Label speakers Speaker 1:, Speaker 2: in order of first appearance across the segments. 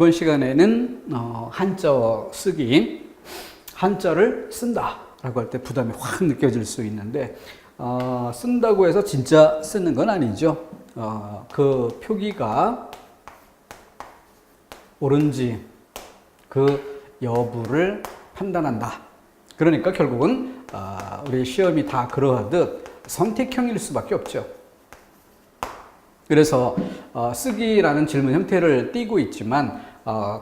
Speaker 1: 이번 시간에는 한자어 쓰기, 한자를 쓴다라고 할 때 부담이 확 느껴질 수 있는데 쓴다고 해서 진짜 쓰는 건 아니죠. 그 표기가 옳은지 그 여부를 판단한다. 그러니까 결국은 우리 시험이 다 그러하듯 선택형일 수밖에 없죠. 그래서 쓰기라는 질문 형태를 띠고 있지만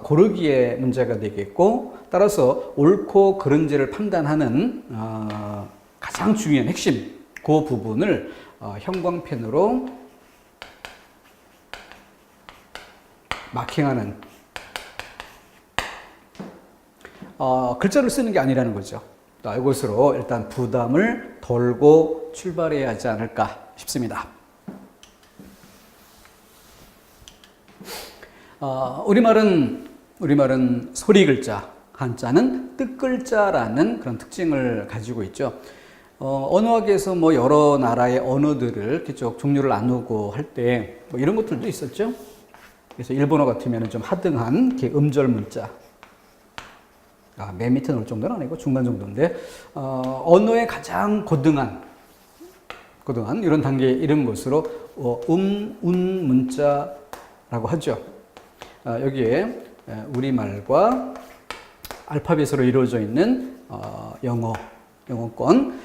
Speaker 1: 고르기에 문제가 되겠고, 따라서 옳고 그른지를 판단하는 가장 중요한 핵심, 그 부분을 형광펜으로 마킹하는, 글자를 쓰는 게 아니라는 거죠. 이것으로 일단 부담을 덜고 출발해야 하지 않을까 싶습니다. 우리말은 소리 글자, 한자는 뜻글자라는 그런 특징을 가지고 있죠. 언어학에서 뭐 여러 나라의 언어들을 이렇게 쭉 종류를 나누고 할 때 뭐 이런 것들도 있었죠. 그래서 일본어 같으면 좀 하등한 이렇게 음절 문자. 맨 밑에 놓을 정도는 아니고 중간 정도인데, 언어의 가장 고등한 이런 단계, 이런 것으로 운 문자라고 하죠. 여기에 우리말과 알파벳으로 이루어져 있는 영어권,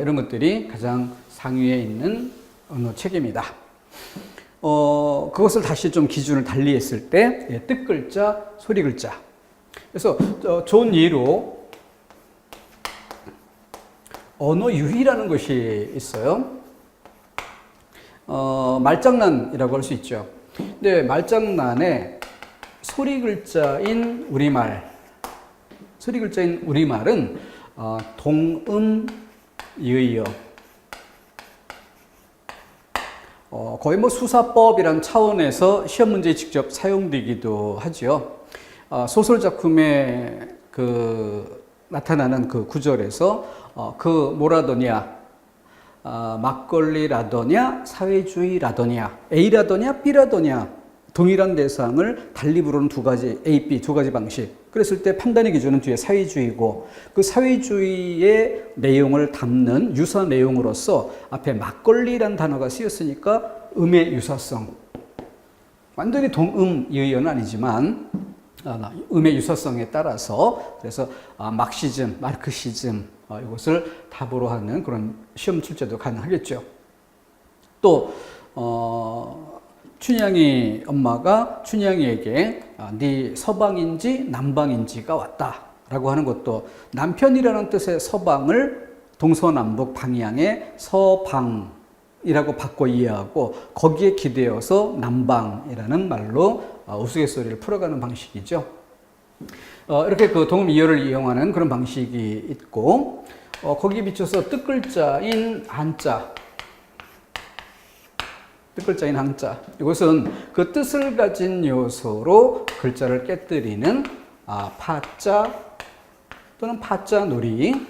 Speaker 1: 이런 것들이 가장 상위에 있는 언어 체계입니다. 그것을 다시 좀 기준을 달리 했을 때 뜻글자, 소리글자. 그래서 좋은 예로 언어 유희라는 것이 있어요. 말장난이라고 할 수 있죠. 근데 말장난에 소리 글자인 우리말은 동음 이의어, 거의 뭐 수사법이란 차원에서 시험 문제에 직접 사용되기도 하죠. 소설 작품에 나타나는 그 구절에서 뭐라더냐, 막걸리라더냐, 사회주의라더냐, A라더냐, B라더냐, 동일한 대상을 달리 부르는 두 가지, A, B 두 가지 방식. 그랬을 때 판단의 기준은 뒤에 사회주의고, 그 사회주의의 내용을 담는 유사 내용으로서 앞에 막걸리란 단어가 쓰였으니까 음의 유사성. 완전히 동음 이의어는 아니지만 음의 유사성에 따라서, 그래서 막시즘, 마르크시즘, 이것을 답으로 하는 그런 시험 출제도 가능하겠죠. 또 춘향이 엄마가 춘향이에게 네 서방인지 남방인지가 왔다라고 하는 것도, 남편이라는 뜻의 서방을 동서남북 방향의 서방이라고 바꿔 이해하고, 거기에 기대어서 남방이라는 말로 우스갯소리를 풀어가는 방식이죠. 이렇게 그 동음 이어를 이용하는 그런 방식이 있고, 거기에 비춰서 뜻글자인 한자, 이것은 그 뜻을 가진 요소로 글자를 깨뜨리는 파자 또는 파자놀이,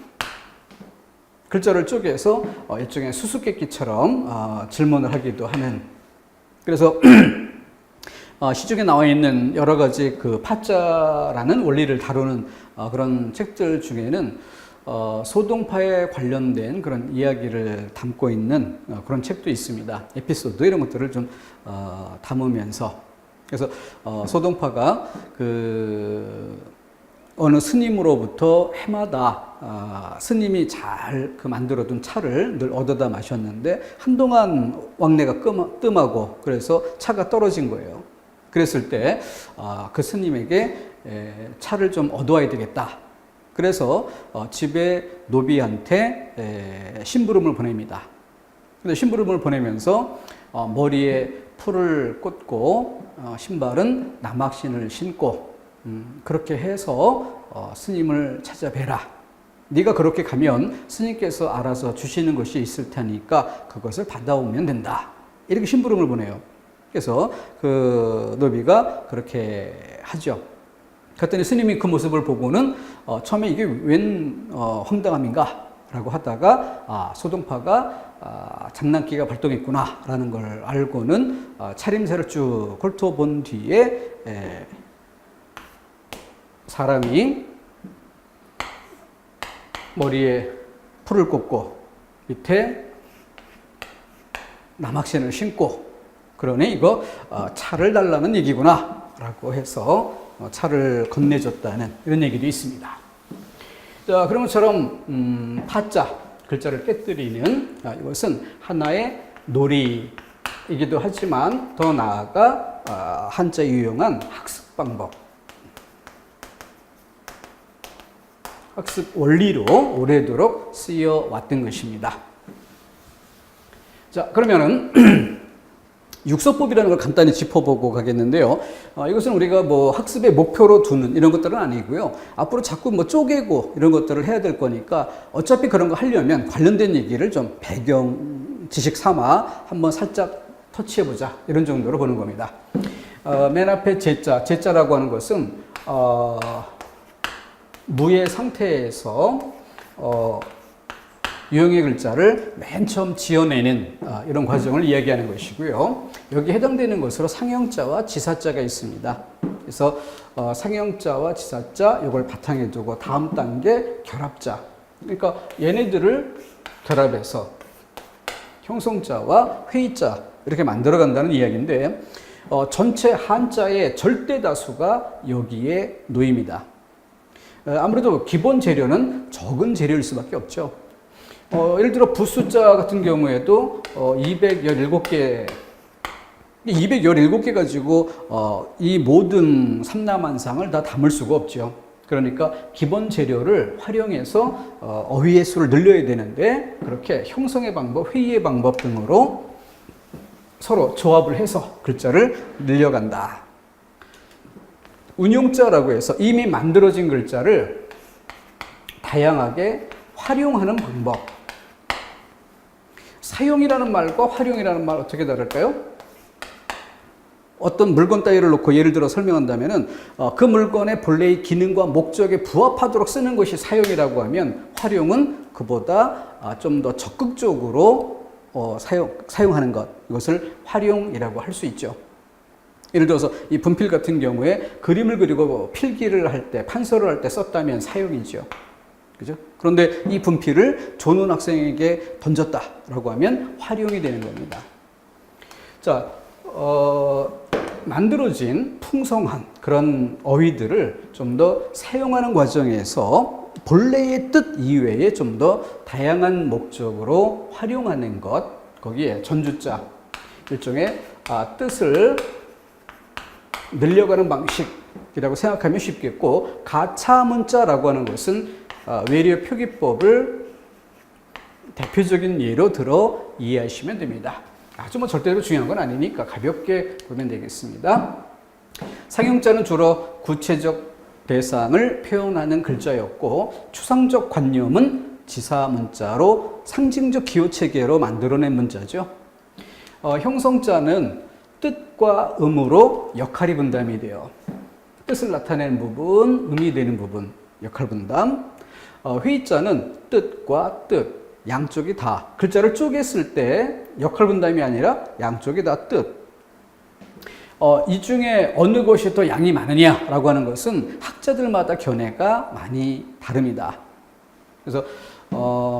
Speaker 1: 글자를 쪼개서 일종의 수수께끼처럼 질문을 하기도 하는. 그래서 시중에 나와 있는 여러 가지 그 파자라는 원리를 다루는 그런 책들 중에는 소동파에 관련된 그런 이야기를 담고 있는 그런 책도 있습니다. 에피소드 이런 것들을 좀 담으면서, 그래서 소동파가 어느 스님으로부터 해마다 스님이 잘 만들어둔 차를 늘 얻어다 마셨는데 한동안 왕래가 뜸하고 그래서 차가 떨어진 거예요. 그랬을 때 그 스님에게 차를 좀 얻어와야 되겠다. 그래서 집에 노비한테 심부름을 보냅니다. 근데 심부름을 보내면서 머리에 풀을 꽂고 신발은 남학신을 신고 그렇게 해서 스님을 찾아뵈라. 네가 그렇게 가면 스님께서 알아서 주시는 것이 있을 테니까 그것을 받아오면 된다. 이렇게 심부름을 보내요. 그래서 그 노비가 그렇게 하죠. 그랬더니 스님이 그 모습을 보고는 처음에 이게 웬 황당함인가 라고 하다가 소동파가 장난기가 발동했구나 라는 걸 알고는 차림새를 쭉 훑어본 뒤에 사람이 머리에 풀을 꽂고 밑에 남학신을 신고 그러니 이거 차를 달라는 얘기구나 라고 해서 차를 건네줬다는 이런 얘기도 있습니다. 자, 그런 것처럼 파자 글자를 깨뜨리는 이것은 하나의 놀이이기도 하지만 더 나아가 한자에 유용한 학습 방법, 학습 원리로 오래도록 쓰여 왔던 것입니다. 자, 그러면은 육서법이라는 걸 간단히 짚어보고 가겠는데요. 이것은 우리가 뭐 학습의 목표로 두는 이런 것들은 아니고요. 앞으로 자꾸 뭐 쪼개고 이런 것들을 해야 될 거니까 어차피 그런 거 하려면 관련된 얘기를 좀 배경 지식 삼아 한번 살짝 터치해보자 이런 정도로 보는 겁니다. 맨 앞에 제자라고 하는 것은 무의 상태에서 유형의 글자를 맨 처음 지어내는 이런 과정을 이야기하는 것이고요. 여기 해당되는 것으로 상형자와 지사자가 있습니다. 그래서 상형자와 지사자 이걸 바탕에 두고 다음 단계 결합자. 그러니까 얘네들을 결합해서 형성자와 회의자 이렇게 만들어 간다는 이야기인데 전체 한자의 절대 다수가 여기에 놓입니다. 아무래도 기본 재료는 적은 재료일 수밖에 없죠. 예를 들어 부숫자 같은 경우에도 217개 217개 가지고 이 모든 삼라만상을 다 담을 수가 없죠. 그러니까 기본 재료를 활용해서 어휘의 수를 늘려야 되는데 그렇게 형성의 방법, 회의의 방법 등으로 서로 조합을 해서 글자를 늘려간다. 운용자라고 해서 이미 만들어진 글자를 다양하게 활용하는 방법. 사용이라는 말과 활용이라는 말 어떻게 다를까요? 어떤 물건 따위를 놓고 예를 들어 설명한다면은 그 물건의 본래의 기능과 목적에 부합하도록 쓰는 것이 사용이라고 하면 활용은 그보다 좀 더 적극적으로 사용하는 것, 이것을 활용이라고 할 수 있죠. 예를 들어서 이 분필 같은 경우에 그림을 그리고 필기를 할 때, 판서를 할 때 썼다면 사용이죠. 그죠? 그런데 이 분필을 조는 학생에게 던졌다라고 하면 활용이 되는 겁니다. 자, 만들어진 풍성한 그런 어휘들을 좀 더 사용하는 과정에서 본래의 뜻 이외에 좀 더 다양한 목적으로 활용하는 것, 거기에 전주자, 일종의 뜻을 늘려가는 방식이라고 생각하면 쉽겠고, 가차문자라고 하는 것은 외려 표기법을 대표적인 예로 들어 이해하시면 됩니다. 아주 뭐 절대로 중요한 건 아니니까 가볍게 보면 되겠습니다. 상형자는 주로 구체적 대상을 표현하는 글자였고, 추상적 관념은 지사문자로 상징적 기호체계로 만들어낸 문자죠. 형성자는 뜻과 음으로 역할이 분담이 돼요. 뜻을 나타내는 부분, 음이 되는 부분, 역할 분담. 회의자는 뜻과 뜻, 양쪽이 다. 글자를 쪼갰을 때 역할 분담이 아니라 양쪽이 다 뜻. 이 중에 어느 것이 더 양이 많으냐라고 하는 것은 학자들마다 견해가 많이 다릅니다. 그래서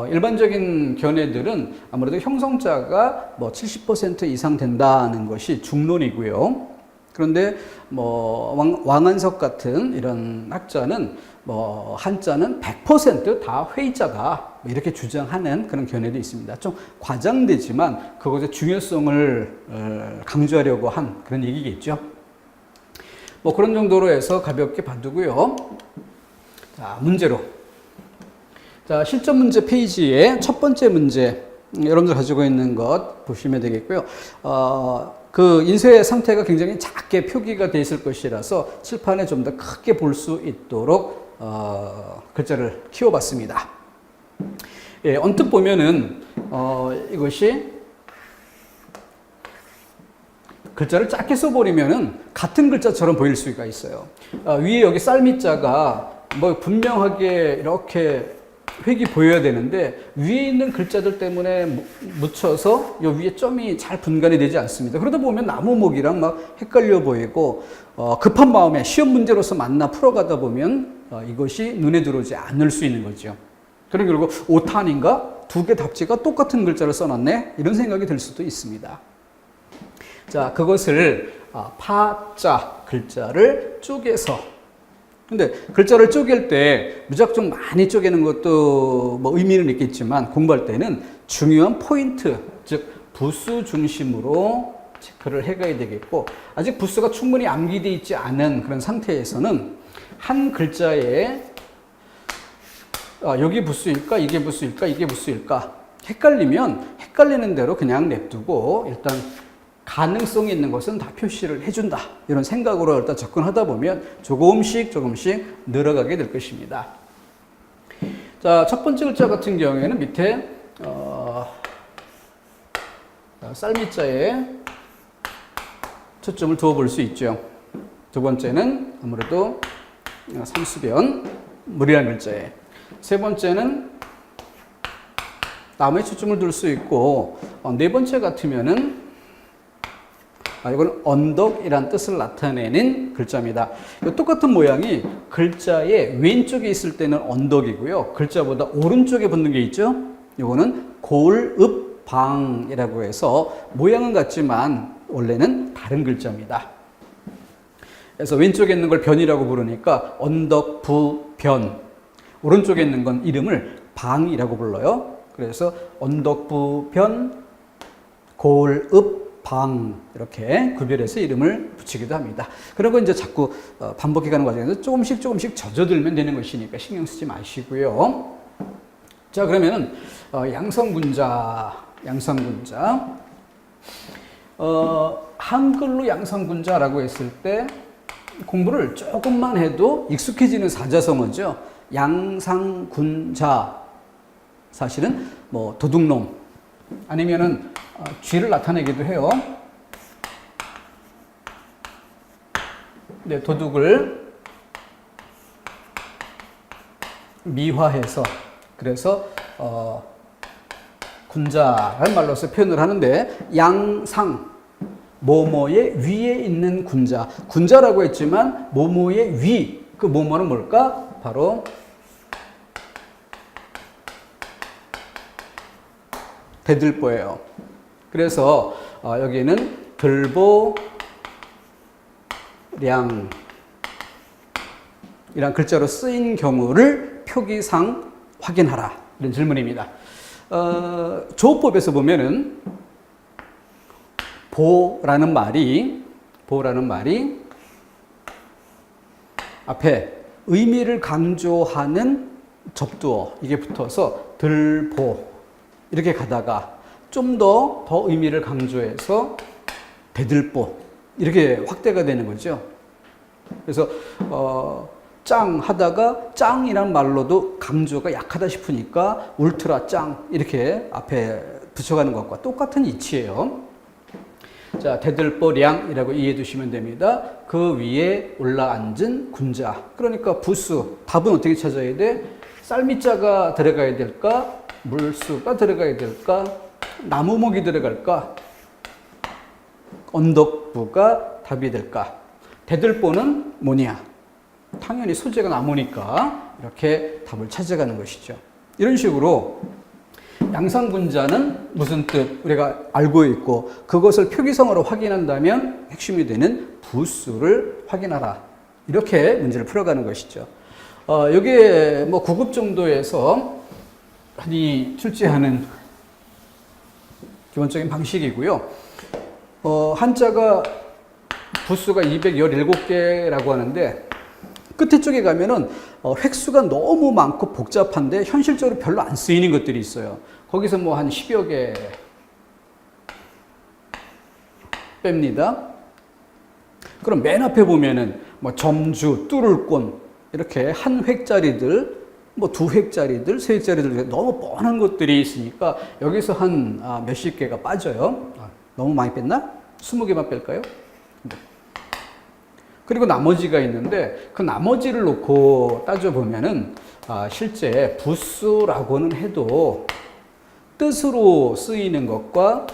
Speaker 1: 일반적인 견해들은 아무래도 형성자가 뭐 70% 이상 된다는 것이 중론이고요. 그런데 뭐 왕한석 같은 이런 학자는 뭐 한자는 100% 회의자다 이렇게 주장하는 그런 견해도 있습니다. 좀 과장되지만 그것의 중요성을 강조하려고 한 그런 얘기겠죠. 뭐 그런 정도로 해서 가볍게 봐두고요. 자, 문제로. 자, 실전 문제 페이지에 첫 번째 문제, 여러분들 가지고 있는 것 보시면 되겠고요. 그 인쇄 상태가 굉장히 작게 표기가 되어 있을 것이라서 칠판에 좀 더 크게 볼 수 있도록 글자를 키워봤습니다. 예, 언뜻 보면은 이것이 글자를 작게 써버리면은 같은 글자처럼 보일 수가 있어요. 위에 여기 쌀미자가 뭐 분명하게 이렇게 획이 보여야 되는데 위에 있는 글자들 때문에 묻혀서 요 위에 점이 잘 분간이 되지 않습니다. 그러다 보면 나무목이랑 막 헷갈려 보이고 급한 마음에 시험 문제로서 만나 풀어가다 보면 이것이 눈에 들어오지 않을 수 있는 거죠. 그러니까 결국 오탄인가? 두 개 답지가 똑같은 글자를 써놨네? 이런 생각이 들 수도 있습니다. 자, 그것을 파자 글자를 쪼개서, 근데 글자를 쪼갤 때 무작정 많이 쪼개는 것도 뭐 의미는 있겠지만 공부할 때는 중요한 포인트, 즉 부수 중심으로 체크를 해가야 되겠고, 아직 부수가 충분히 암기되어 있지 않은 그런 상태에서는 한 글자에 여기 부수일까? 이게 부수일까? 이게 부수일까? 헷갈리면 헷갈리는 대로 그냥 냅두고 일단 가능성이 있는 것은 다 표시를 해준다. 이런 생각으로 일단 접근하다 보면 조금씩 늘어가게 될 것입니다. 자, 첫 번째 글자 같은 경우에는 밑에 쌀미자에 초점을 두어 볼 수 있죠. 두 번째는 아무래도 삼수변, 물이라는 글자에. 세 번째는 나무에 초점을 둘 수 있고, 네 번째 같으면은 이건 언덕이란 뜻을 나타내는 글자입니다. 똑같은 모양이 글자의 왼쪽에 있을 때는 언덕이고요. 글자보다 오른쪽에 붙는 게 있죠. 이거는 골읍방이라고 해서 모양은 같지만 원래는 다른 글자입니다. 그래서 왼쪽에 있는 걸 변이라고 부르니까 언덕, 부, 변. 오른쪽에 있는 건 이름을 방이라고 불러요. 그래서 언덕부 변, 골읍, 방 이렇게 구별해서 이름을 붙이기도 합니다. 그리고 이제 자꾸 반복해 가는 과정에서 조금씩 젖어들면 되는 것이니까 신경 쓰지 마시고요. 자, 그러면은 양성군자. 한글로 양성군자라고 했을 때 공부를 조금만 해도 익숙해지는 사자성어죠. 양상군자. 사실은 뭐 도둑놈 아니면은 쥐를 나타내기도 해요. 네, 도둑을 미화해서 그래서 군자라는 말로서 표현을 하는데, 양상 뭐뭐의 위에 있는 군자. 군자라고 했지만 뭐뭐의 위, 그 뭐뭐는 뭘까? 바로 대들보예요. 그래서 여기는 들보, 량 이란 글자로 쓰인 경우를 표기상 확인하라. 이런 질문입니다. 조어법에서 보면은 보라는 말이 앞에 의미를 강조하는 접두어 이게 붙어서 들보 이렇게 가다가 좀 더 의미를 강조해서 대들보 이렇게 확대가 되는 거죠. 그래서 짱 하다가 짱이란 말로도 강조가 약하다 싶으니까 울트라 짱 이렇게 앞에 붙여가는 것과 똑같은 이치예요. 자, 대들보량이라고 이해해 두시면 됩니다. 그 위에 올라앉은 군자. 그러니까 부수. 답은 어떻게 찾아야 돼? 쌀미자가 들어가야 될까? 물수가 들어가야 될까? 나무목이 들어갈까? 언덕부가 답이 될까? 대들보는 뭐냐? 당연히 소재가 나무니까 이렇게 답을 찾아가는 것이죠. 이런 식으로 양상군자는 무슨 뜻 우리가 알고 있고 그것을 표기성어로 확인한다면 핵심이 되는 부수를 확인하라. 이렇게 문제를 풀어가는 것이죠. 여기에 뭐 9급 정도에서 흔히 출제하는 기본적인 방식이고요. 한자가 부수가 217개라고 하는데 끝에 쪽에 가면은 획수가 너무 많고 복잡한데 현실적으로 별로 안 쓰이는 것들이 있어요. 거기서 뭐 한 10여 개 뺍니다. 그럼 맨 앞에 보면은 뭐 점주, 뚫을권 이렇게 한 획짜리들, 뭐 두 획짜리들, 세 획짜리들 너무 뻔한 것들이 있으니까 여기서 한 몇십 개가 빠져요. 너무 많이 뺐나? 20개만 뺄까요? 그리고 나머지가 있는데 그 나머지를 놓고 따져보면은 실제 부수라고는 해도 뜻으로 쓰이는 것과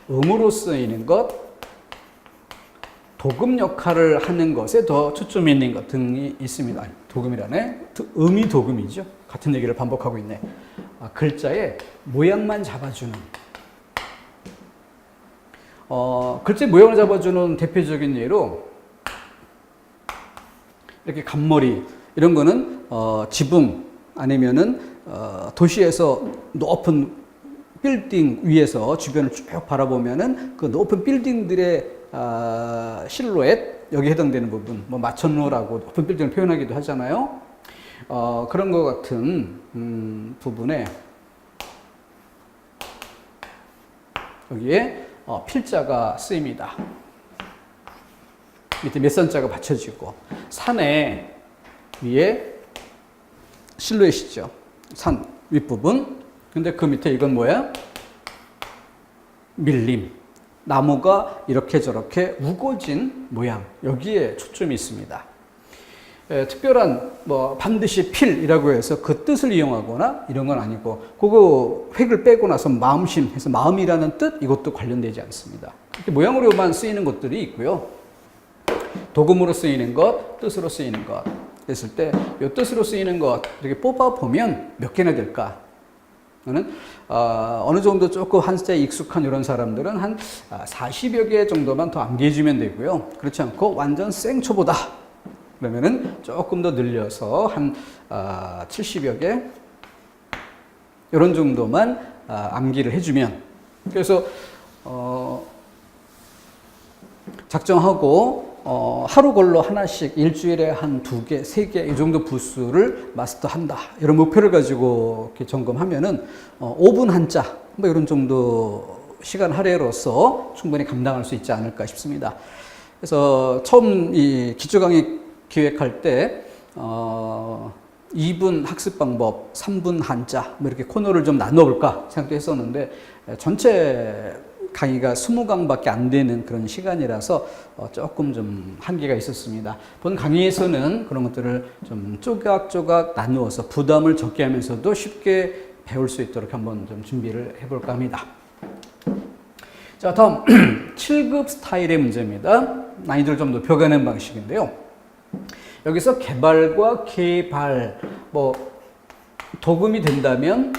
Speaker 1: 음으로 쓰이는 것, 도금 역할을 하는 것에 더 초점이 있는 것 등이 있습니다. 도금이라네. 음이 도금이죠. 같은 얘기를 반복하고 있네. 글자의 모양만 잡아주는. 글자의 모양을 잡아주는 대표적인 예로 이렇게 간머리 이런 거는 지붕 아니면은 도시에서 높은 빌딩 위에서 주변을 쭉 바라보면은 그 높은 빌딩들의 실루엣 여기 해당되는 부분 뭐 마천루라고 높은 빌딩을 표현하기도 하잖아요. 그런 것 같은 부분에 여기에 필자가 쓰입니다. 밑에 몇 산자가 받쳐지고 산에 위에 실루엣이죠. 산 윗부분. 근데 그 밑에 이건 뭐야? 밀림. 나무가 이렇게 저렇게 우거진 모양. 여기에 초점이 있습니다. 특별한 뭐 반드시 필이라고 해서 그 뜻을 이용하거나 이런 건 아니고 그거 획을 빼고 나서 마음심 해서 마음이라는 뜻 이것도 관련되지 않습니다. 이렇게 모양으로만 쓰이는 것들이 있고요. 도금으로 쓰이는 것, 뜻으로 쓰이는 것 했을 때 이 뜻으로 쓰이는 것 이렇게 뽑아보면 몇 개나 될까? 저는 어느 정도 조금 한자에 익숙한 이런 사람들은 한 40여 개 정도만 더 암기해주면 되고요. 그렇지 않고 완전 생초보다 그러면은 조금 더 늘려서 한 70여 개 이런 정도만 암기를 해주면 그래서 작정하고 하루 걸로 하나씩 일주일에 한 2개, 3개 이 정도 부수를 마스터한다. 이런 목표를 가지고 이렇게 점검하면은 5분 한자 뭐 이런 정도 시간 할애로서 충분히 감당할 수 있지 않을까 싶습니다. 그래서 처음 이 기초 강의 기획할 때 2분 학습 방법, 3분 한자 뭐 이렇게 코너를 좀 나눠볼까 생각도 했었는데 전체 강의가 20강밖에 안 되는 그런 시간이라서 조금 좀 한계가 있었습니다. 본 강의에서는 그런 것들을 좀 조각조각 나누어서 부담을 적게 하면서도 쉽게 배울 수 있도록 한번 좀 준비를 해볼까 합니다. 자, 다음 7급 스타일의 문제입니다. 난이도를 좀 높여가는 방식인데요. 여기서 개발과 개발, 뭐 도금이 된다면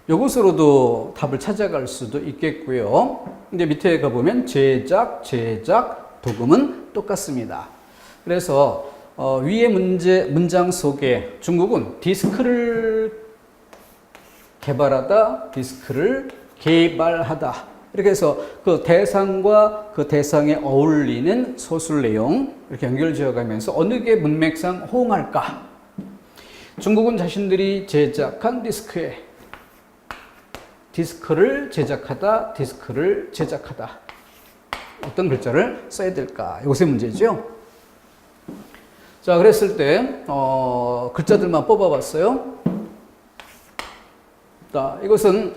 Speaker 1: 이것으로도 답을 찾아갈 수도 있겠고요. 근데 밑에 가보면 제작, 도금은 똑같습니다. 그래서 위의 문장 속에 중국은 디스크를 개발하다, 디스크를 개발하다. 이렇게 해서 그 대상과 그 대상에 어울리는 소술 내용 이렇게 연결 지어가면서 어느 게 문맥상 호응할까? 중국은 자신들이 제작한 디스크에 디스크를 제작하다, 디스크를 제작하다. 어떤 글자를 써야 될까? 이것의 문제죠. 자, 그랬을 때 글자들만 뽑아봤어요. 자, 이것은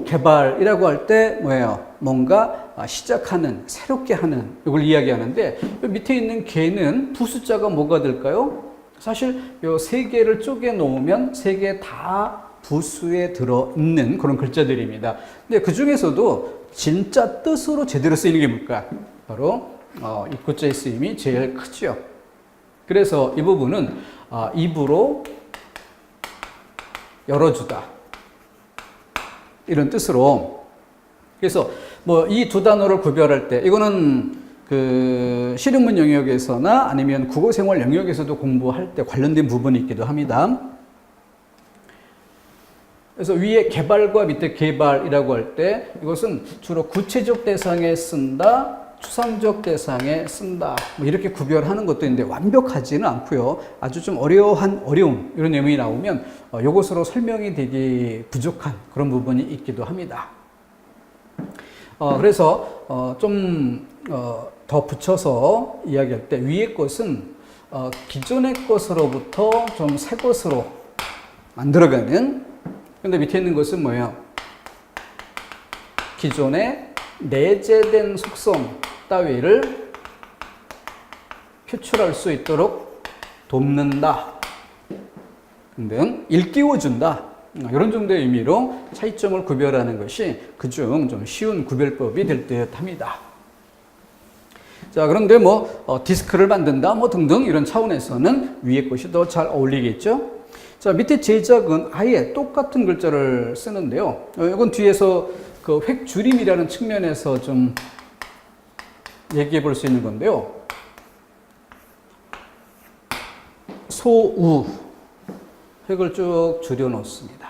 Speaker 1: 개발이라고 할 때 뭐예요? 뭔가 시작하는, 새롭게 하는 이걸 이야기하는데 밑에 있는 개는 부숫자가 뭐가 될까요? 사실 이 세 개를 쪼개 놓으면 세 개 다 부수에 들어있는 그런 글자들입니다. 근데 그 중에서도 진짜 뜻으로 제대로 쓰이는 게 뭘까? 바로 입구자의 쓰임이 제일 크죠. 그래서 이 부분은 입으로 열어주다 이런 뜻으로. 그래서 뭐 이 두 단어를 구별할 때 이거는 그 실용문 영역에서나 아니면 국어생활 영역에서도 공부할 때 관련된 부분이 있기도 합니다. 그래서 위에 개발과 밑에 개발이라고 할 때 이것은 주로 구체적 대상에 쓴다, 추상적 대상에 쓴다 뭐 이렇게 구별하는 것도 있는데 완벽하지는 않고요. 아주 좀 어려움 이런 내용이 나오면 이것으로 설명이 되기 부족한 그런 부분이 있기도 합니다. 그래서 좀 더 붙여서 이야기할 때 위의 것은 기존의 것으로부터 좀 새 것으로 만들어가는. 근데 밑에 있는 것은 뭐예요? 기존에 내재된 속성 따위를 표출할 수 있도록 돕는다 등등 일깨워준다 이런 정도의 의미로 차이점을 구별하는 것이 그중 좀 쉬운 구별법이 될 듯합니다. 자, 그런데 디스크를 만든다 등등 이런 차원에서는 위의 것이 더 잘 어울리겠죠. 자, 밑에 제작은 아예 똑같은 글자를 쓰는데요. 이건 뒤에서 그 획줄임이라는 측면에서 좀 얘기해 볼 수 있는 건데요. 소우 획을 쭉 줄여 놓습니다.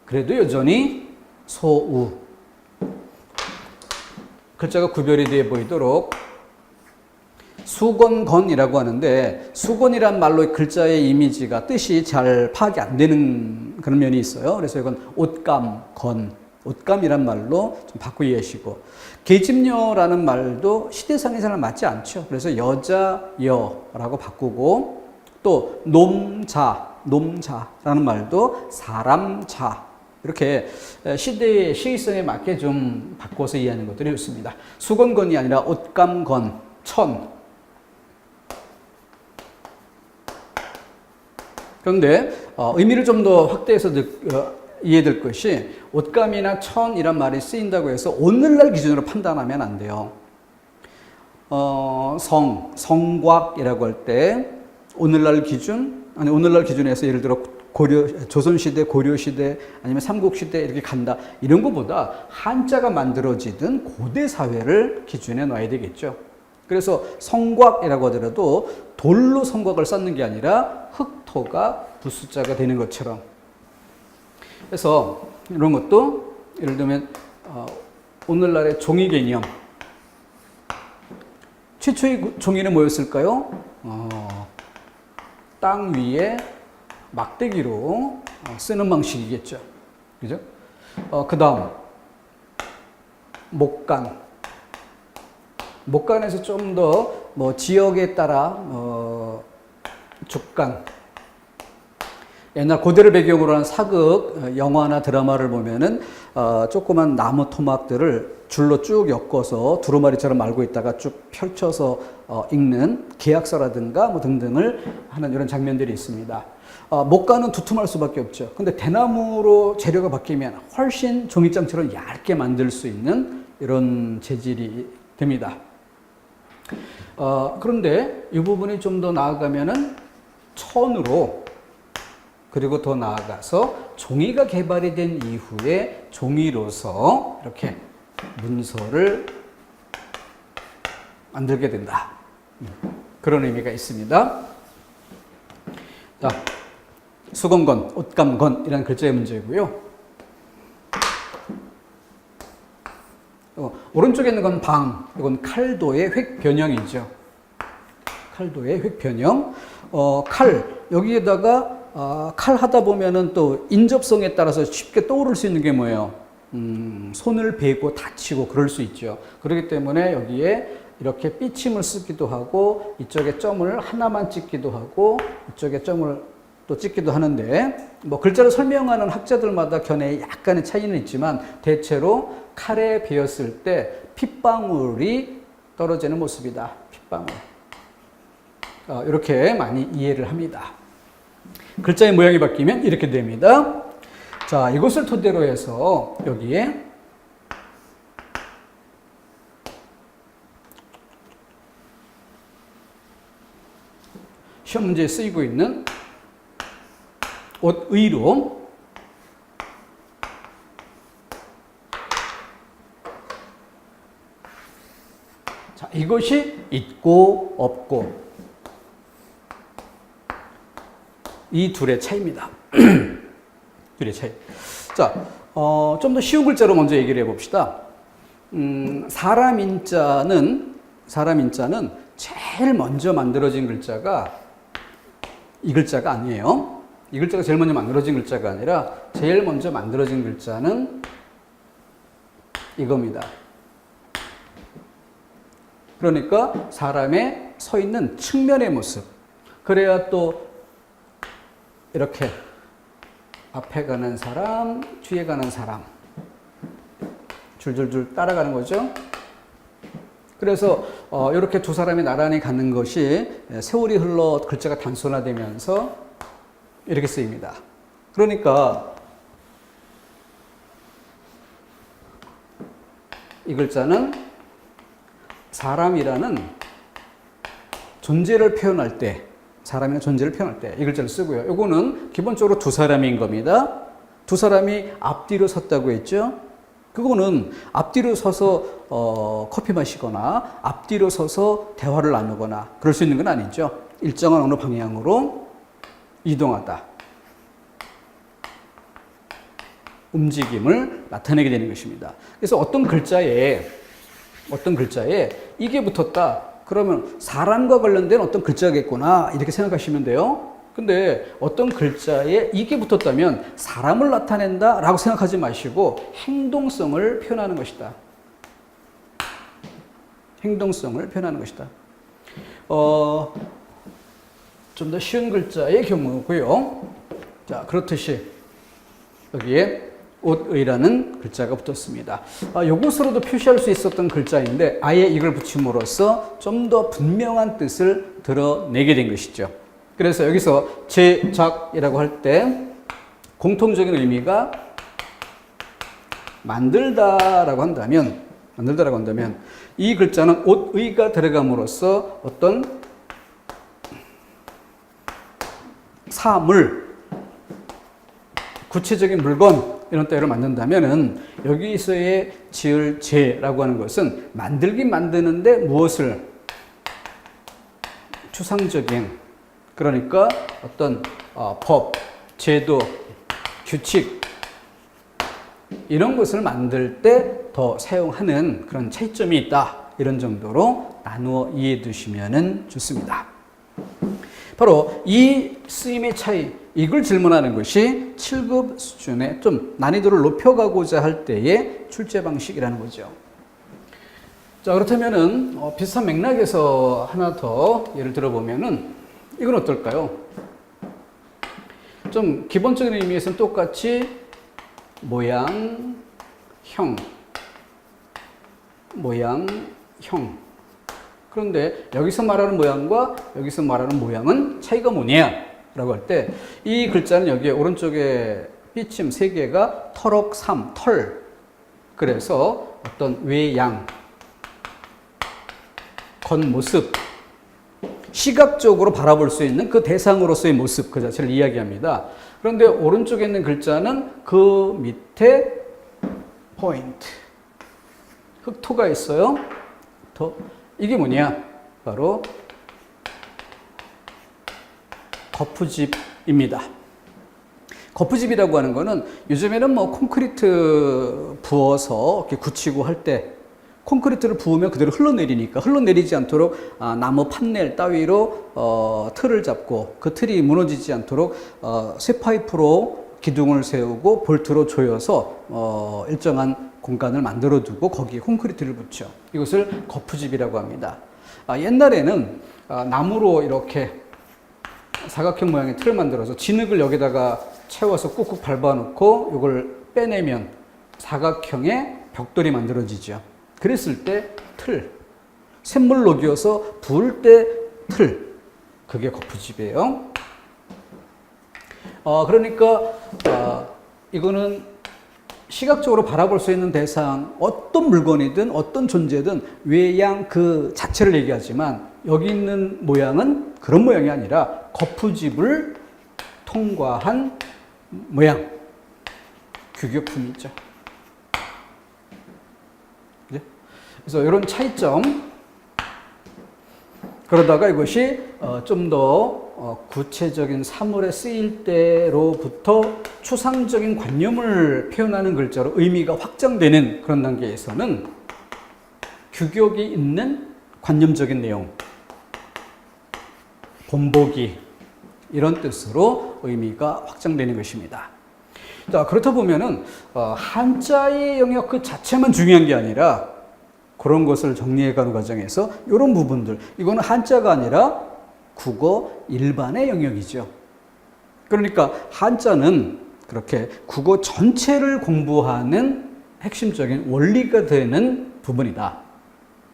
Speaker 1: 그래도 여전히 소우 글자가 구별이 되어 보이도록 수건건이라고 하는데 수건이란 말로 글자의 이미지가 뜻이 잘 파악이 안 되는 그런 면이 있어요. 그래서 이건 옷감, 건, 옷감이란 말로 좀 바꾸어 이해하시고 계집녀라는 말도 시대상에서는 맞지 않죠. 그래서 여자, 여라고 바꾸고 또 놈자, 놈자라는 말도 사람, 자 이렇게 시대의 시의성에 맞게 좀 바꿔서 이해하는 것들이 좋습니다. 수건건이 아니라 옷감건, 천 그런데 의미를 좀 더 확대해서 이해될 것이 옷감이나 천이란 말이 쓰인다고 해서 오늘날 기준으로 판단하면 안 돼요. 성곽이라고 할 때 오늘날 기준에서 예를 들어 조선시대, 고려시대 아니면 삼국시대 이렇게 간다 이런 것보다 한자가 만들어지던 고대 사회를 기준에 놔야 되겠죠. 그래서 성곽이라고 하더라도 돌로 성곽을 쌓는 게 아니라 흙토가 부숫자가 되는 것처럼 그래서 이런 것도 예를 들면 오늘날의 종이 개념 최초의 종이는 뭐였을까요? 땅 위에 막대기로 쓰는 방식이겠죠. 그죠? 그 다음 목간에서 좀 더 지역에 따라 죽간 옛날 고대를 배경으로 한 사극 영화나 드라마를 보면은 조그만 나무 토막들을 줄로 쭉 엮어서 두루마리처럼 말고 있다가 쭉 펼쳐서 읽는 계약서라든가 등등을 하는 이런 장면들이 있습니다. 목간은 두툼할 수밖에 없죠. 근데 대나무로 재료가 바뀌면 훨씬 종이장처럼 얇게 만들 수 있는 이런 재질이 됩니다. 그런데 이 부분이 좀 더 나아가면은 천으로 그리고 더 나아가서 종이가 개발이 된 이후에 종이로서 이렇게 문서를 만들게 된다. 그런 의미가 있습니다. 자, 수건건, 옷감건이라는 글자의 문제고요. 오른쪽에 있는 건 방, 이건 칼도의 획변형이죠. 칼도의 획변형. 칼, 여기에다가 칼 하다 보면은 또 인접성에 따라서 쉽게 떠오를 수 있는 게 뭐예요? 손을 베고 다치고 그럴 수 있죠. 그렇기 때문에 여기에 이렇게 삐침을 쓰기도 하고 이쪽에 점을 하나만 찍기도 하고 이쪽에 점을 또 찍기도 하는데 글자를 설명하는 학자들마다 견해에 약간의 차이는 있지만 대체로 칼에 베었을 때 핏방울이 떨어지는 모습이다. 핏방울. 이렇게 많이 이해를 합니다. 글자의 모양이 바뀌면 이렇게 됩니다. 자, 이것을 토대로 해서 여기에 시험 문제에 쓰이고 있는 옷의로 자, 이것이 있고 없고 이 둘의 차이입니다. 둘의 차이. 자, 좀 더 쉬운 글자로 먼저 얘기를 해봅시다. 사람 인자는 제일 먼저 만들어진 글자가 이 글자가 아니에요. 이 글자가 제일 먼저 만들어진 글자가 아니라 제일 먼저 만들어진 글자는 이겁니다. 그러니까 사람의 서 있는 측면의 모습. 그래야 또 이렇게 앞에 가는 사람, 뒤에 가는 사람 줄줄줄 따라가는 거죠. 그래서 이렇게 두 사람이 나란히 가는 것이 세월이 흘러 글자가 단순화되면서 이렇게 쓰입니다. 그러니까 이 글자는 사람이라는 존재를 표현할 때, 사람이라는 존재를 표현할 때 이 글자를 쓰고요. 이거는 기본적으로 두 사람인 겁니다. 두 사람이 앞뒤로 섰다고 했죠. 그거는 앞뒤로 서서 커피 마시거나 앞뒤로 서서 대화를 나누거나 그럴 수 있는 건 아니죠. 일정한 어느 방향으로 이동하다. 움직임을 나타내게 되는 것입니다. 그래서 어떤 글자에 이게 붙었다. 그러면 사람과 관련된 어떤 글자겠구나. 이렇게 생각하시면 돼요. 근데 어떤 글자에 이게 붙었다면 사람을 나타낸다 라고 생각하지 마시고 행동성을 표현하는 것이다. 행동성을 표현하는 것이다. 좀 더 쉬운 글자의 경우고요. 자, 그렇듯이 여기에 옷의라는 글자가 붙었습니다. 이것으로도 표시할 수 있었던 글자인데 아예 이걸 붙임으로써 좀 더 분명한 뜻을 드러내게 된 것이죠. 그래서 여기서 제작이라고 할 때 공통적인 의미가 만들다라고 한다면 이 글자는 옷의가 들어감으로써 어떤 사물, 구체적인 물건 이런 때를 만든다면은 여기서의 지을 제라고 하는 것은 만들긴 만드는데 무엇을 추상적인 그러니까 어떤 법, 제도, 규칙 이런 것을 만들 때 더 사용하는 그런 차이점이 있다. 이런 정도로 나누어 이해해 두시면 좋습니다. 바로 이 쓰임의 차이, 이걸 질문하는 것이 7급 수준의 좀 난이도를 높여가고자 할 때의 출제 방식이라는 거죠. 자, 그렇다면은 비슷한 맥락에서 하나 더 예를 들어보면은 이건 어떨까요? 좀 기본적인 의미에서는 똑같이 모양, 형. 그런데 여기서 말하는 모양과 여기서 말하는 모양은 차이가 뭐냐? 라고 할 때 이 글자는 여기에 오른쪽에 삐침 3개가 털옥 3, 털. 그래서 어떤 외양, 겉모습, 시각적으로 바라볼 수 있는 그 대상으로서의 모습 그 자체를 이야기합니다. 그런데 오른쪽에 있는 글자는 그 밑에 포인트, 흑토가 있어요. 이게 뭐냐? 바로 거푸집입니다. 거푸집이라고 하는 거는 요즘에는 뭐 콘크리트 부어서 이렇게 굳히고 할 때 콘크리트를 부으면 그대로 흘러내리니까 흘러내리지 않도록 나무 판넬 따위로 틀을 잡고 그 틀이 무너지지 않도록 쇠파이프로 기둥을 세우고 볼트로 조여서 일정한 공간을 만들어 두고 거기에 콘크리트를 붙여 이것을 거푸집이라고 합니다. 옛날에는 나무로 이렇게 사각형 모양의 틀을 만들어서 진흙을 여기다가 채워서 꾹꾹 밟아 놓고 이걸 빼내면 사각형의 벽돌이 만들어지죠. 그랬을 때 틀, 샘물 녹여서 부을 때 틀, 그게 거푸집이에요. 그러니까 이거는 시각적으로 바라볼 수 있는 대상, 어떤 물건이든 어떤 존재든 외양 그 자체를 얘기하지만 여기 있는 모양은 그런 모양이 아니라 거푸집을 통과한 모양, 규격품이죠. 그래서 이런 차이점, 그러다가 이것이 좀 더 구체적인 사물에 쓰일 때로부터 추상적인 관념을 표현하는 글자로 의미가 확장되는 그런 단계에서는 규격이 있는 관념적인 내용, 본보기 이런 뜻으로 의미가 확장되는 것입니다. 자, 그렇다 보면은 한자의 영역 그 자체만 중요한 게 아니라 그런 것을 정리해가는 과정에서 이런 부분들, 이거는 한자가 아니라 국어 일반의 영역이죠. 그러니까 한자는 그렇게 국어 전체를 공부하는 핵심적인 원리가 되는 부분이다.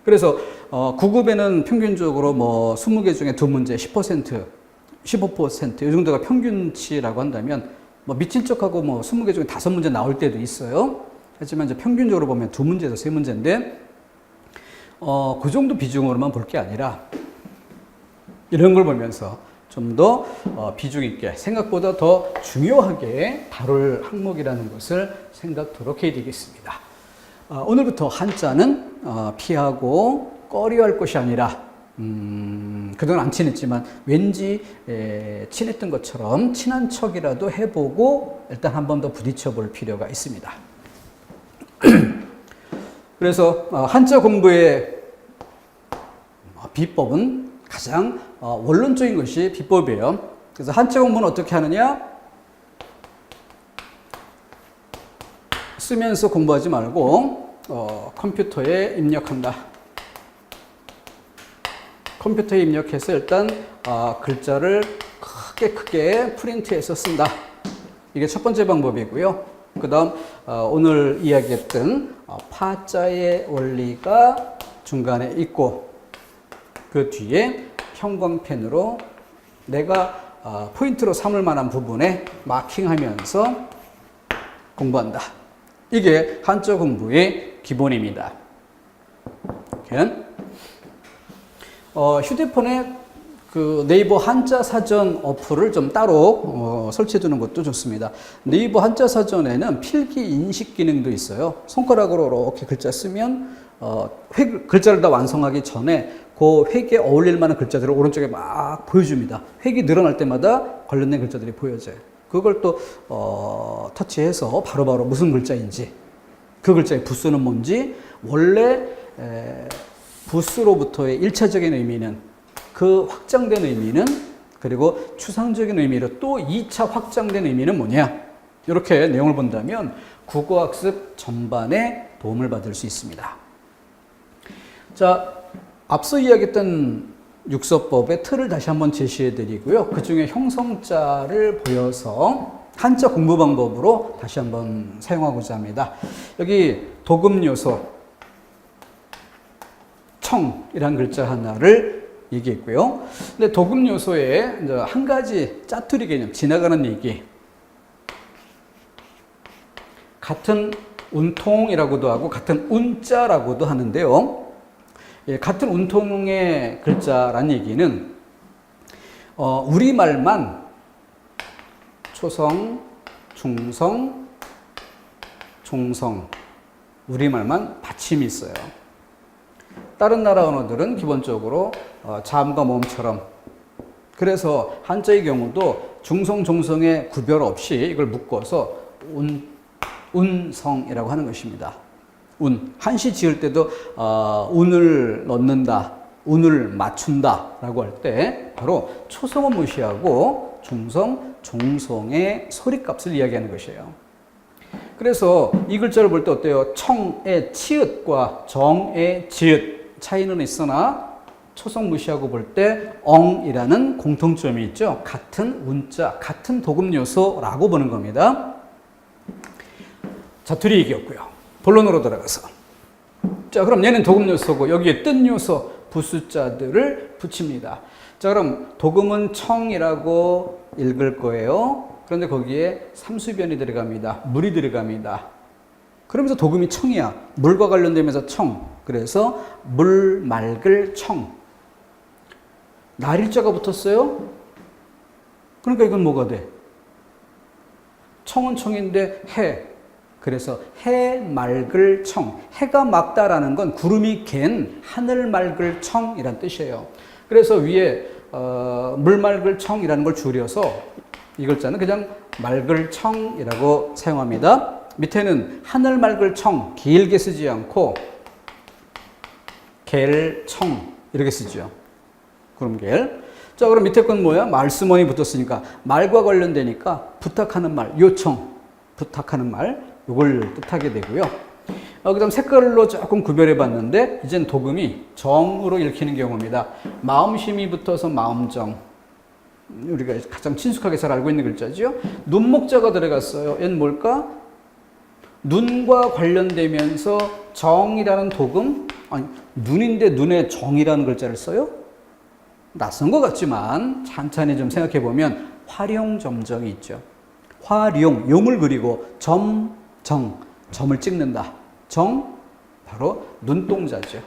Speaker 1: 그래서 9급에는 평균적으로 뭐 20개 중에 2문제 10%, 15%, 이 정도가 평균치라고 한다면 뭐 미친 척하고 뭐 20개 중에 5문제 나올 때도 있어요. 하지만 이제 평균적으로 보면 2문제에서 3문제인데, 그 정도 비중으로만 볼 게 아니라 이런 걸 보면서 좀 더 비중 있게 생각보다 더 중요하게 다룰 항목이라는 것을 생각토록 해야 되겠습니다. 오늘부터 한자는 피하고 꺼려할 것이 아니라 그동안 안 친했지만 왠지 친했던 것처럼 친한 척이라도 해보고 일단 한 번 더 부딪혀 볼 필요가 있습니다. 그래서 한자 공부의 비법은 가장 원론적인 것이 비법이에요. 그래서 한자 공부는 어떻게 하느냐? 쓰면서 공부하지 말고 컴퓨터에 입력한다. 컴퓨터에 입력해서 일단 글자를 크게 프린트해서 쓴다. 이게 첫 번째 방법이고요. 그 다음 오늘 이야기했던 파자의 원리가 중간에 있고 그 뒤에 형광펜으로 내가 포인트로 삼을 만한 부분에 마킹하면서 공부한다. 이게 한자 공부의 기본입니다. 휴대폰에 그 네이버 한자 사전 어플을 좀 따로 설치해 두는 것도 좋습니다. 네이버 한자 사전에는 필기 인식 기능도 있어요. 손가락으로 이렇게 글자 쓰면 글자를 다 완성하기 전에 그 획에 어울릴 만한 글자들을 오른쪽에 막 보여줍니다. 획이 늘어날 때마다 관련된 글자들이 보여져요. 그걸 또 터치해서 바로바로 무슨 글자인지, 그 글자의 부수는 뭔지, 원래 부수로부터의 1차적인 의미는, 그 확장된 의미는, 그리고 추상적인 의미로 또 2차 확장된 의미는 뭐냐, 이렇게 내용을 본다면 국어학습 전반에 도움을 받을 수 있습니다. 자, 앞서 이야기했던 육서법의 틀을 다시 한번 제시해 드리고요. 그 중에 형성자를 보여서 한자 공부 방법으로 다시 한번 사용하고자 합니다. 여기 도금 요소, 청이라는 글자 하나를 얘기했고요. 근데 도금 요소에 이제 한 가지 짜투리 개념, 지나가는 얘기. 같은 운통이라고도 하고 같은 운자라고도 하는데요. 같은 운통의 글자란 얘기는 우리말만 초성, 중성, 종성, 우리말만 받침이 있어요. 다른 나라 언어들은 기본적으로 자음과 모음처럼, 그래서 한자의 경우도 중성, 종성의 구별 없이 이걸 묶어서 운성이라고 하는 것입니다. 한시 지을 때도 운을 넣는다, 운을 맞춘다 라고 할 때 바로 초성은 무시하고 중성, 종성의 소리값을 이야기하는 것이에요. 그래서 이 글자를 볼 때 어때요? 청의 치읓과 정의 지읒 차이는 있으나 초성 무시하고 볼 때 엉이라는 공통점이 있죠. 같은 운자, 같은 도금 요소라고 보는 겁니다. 자투리 얘기였고요. 본론으로 들어가서, 자, 그럼 얘는 도금 요소고 여기에 뜬 요소 부수자들을 붙입니다. 자, 그럼 도금은 청이라고 읽을 거예요. 그런데 거기에 삼수변이 들어갑니다. 물이 들어갑니다. 그러면서 도금이 청이야. 물과 관련되면서 청. 그래서 물 맑을 청. 날일자가 붙었어요. 그러니까 이건 뭐가 돼? 청은 청인데 해. 그래서 해 맑을 청. 해가 맑다라는 건 구름이 갠 하늘 맑을 청이란 뜻이에요. 그래서 위에 물 맑을 청이라는 걸 줄여서 이 글자는 그냥 맑을 청이라고 사용합니다. 밑에는 하늘 맑을 청, 길게 쓰지 않고 갤 청 이렇게 쓰죠. 그럼 갤. 자, 그럼 밑에 건 뭐야? 말수문이 붙었으니까 말과 관련되니까 부탁하는 말, 요청, 부탁하는 말, 이걸 뜻하게 되고요. 그 다음 색깔로 조금 구별해 봤는데 이젠 도금이 정으로 읽히는 경우입니다. 마음심이 붙어서 마음정. 우리가 가장 친숙하게 잘 알고 있는 글자죠. 눈목자가 들어갔어요. 얘는 뭘까? 눈과 관련되면서 정이라는 도금, 아니, 눈인데 눈에 정이라는 글자를 써요? 낯선 것 같지만 찬찬히 좀 생각해 보면 활용점정이 있죠. 활용, 용을 그리고 점, 정, 점을 찍는다. 정, 바로 눈동자죠.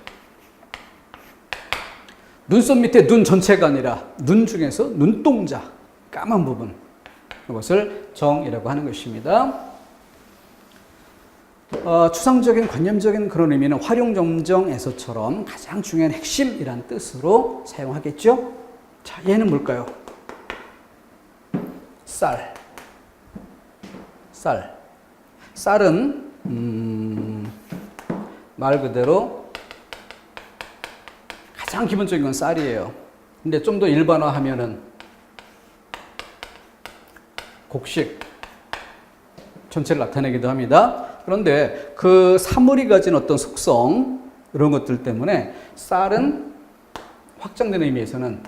Speaker 1: 눈썹 밑에 눈 전체가 아니라 눈 중에서 눈동자, 까만 부분. 이것을 정이라고 하는 것입니다. 추상적인 관념적인 그런 의미는 활용점정에서처럼 가장 중요한 핵심이란 뜻으로 사용하겠죠. 자, 얘는 뭘까요? 쌀. 쌀은 말 그대로 가장 기본적인 건 쌀이에요. 근데 좀 더 일반화하면은 곡식 전체를 나타내기도 합니다. 그런데 그 사물이 가진 어떤 속성 이런 것들 때문에 쌀은 확장된 의미에서는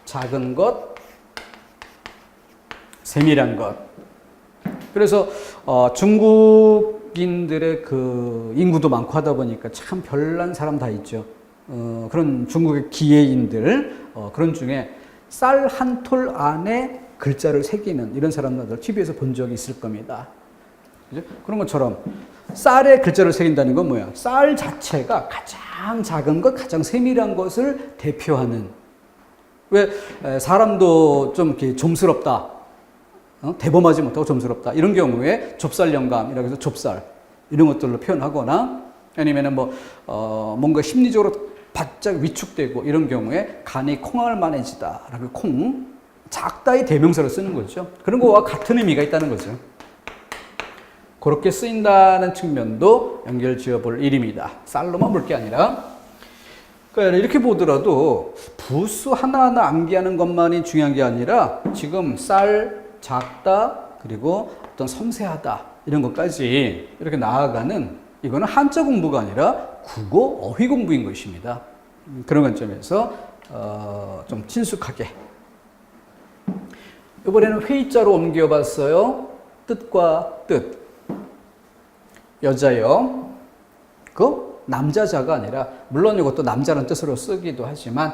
Speaker 1: 작은 것, 세밀한 것. 그래서 중국인들의 그 인구도 많고 하다 보니까 참 별난 사람 다 있죠. 그런 중국의 기예인들 그런 중에 쌀 한 톨 안에 글자를 새기는 이런 사람들 TV에서 본 적이 있을 겁니다. 그죠? 그런 것처럼 쌀에 글자를 새긴다는 건 뭐야? 쌀 자체가 가장 작은 것, 가장 세밀한 것을 대표하는. 왜 사람도 좀 이렇게 좀스럽다, 대범하지 못하고 좀스럽다 이런 경우에 좁쌀 영감이라고 해서 좁쌀 이런 것들로 표현하거나 아니면은 뭔가 심리적으로 바짝 위축되고 이런 경우에 간이 콩알만해지다라고 콩 작다의 대명사를 쓰는 거죠. 그런 거와 같은 의미가 있다는 거죠. 그렇게 쓰인다는 측면도 연결 지어볼 일입니다. 쌀로만 볼 게 아니라. 그러니까 이렇게 보더라도 부수 하나하나 암기하는 것만이 중요한 게 아니라 지금 쌀, 작다, 그리고 어떤 섬세하다 이런 것까지 이렇게 나아가는 이거는 한자 공부가 아니라 국어, 어휘 공부인 것입니다. 그런 관점에서 좀 친숙하게. 이번에는 회의자로 옮겨봤어요. 뜻과 뜻. 여자요. 그 남자자가 아니라 물론 이것도 남자라는 뜻으로 쓰기도 하지만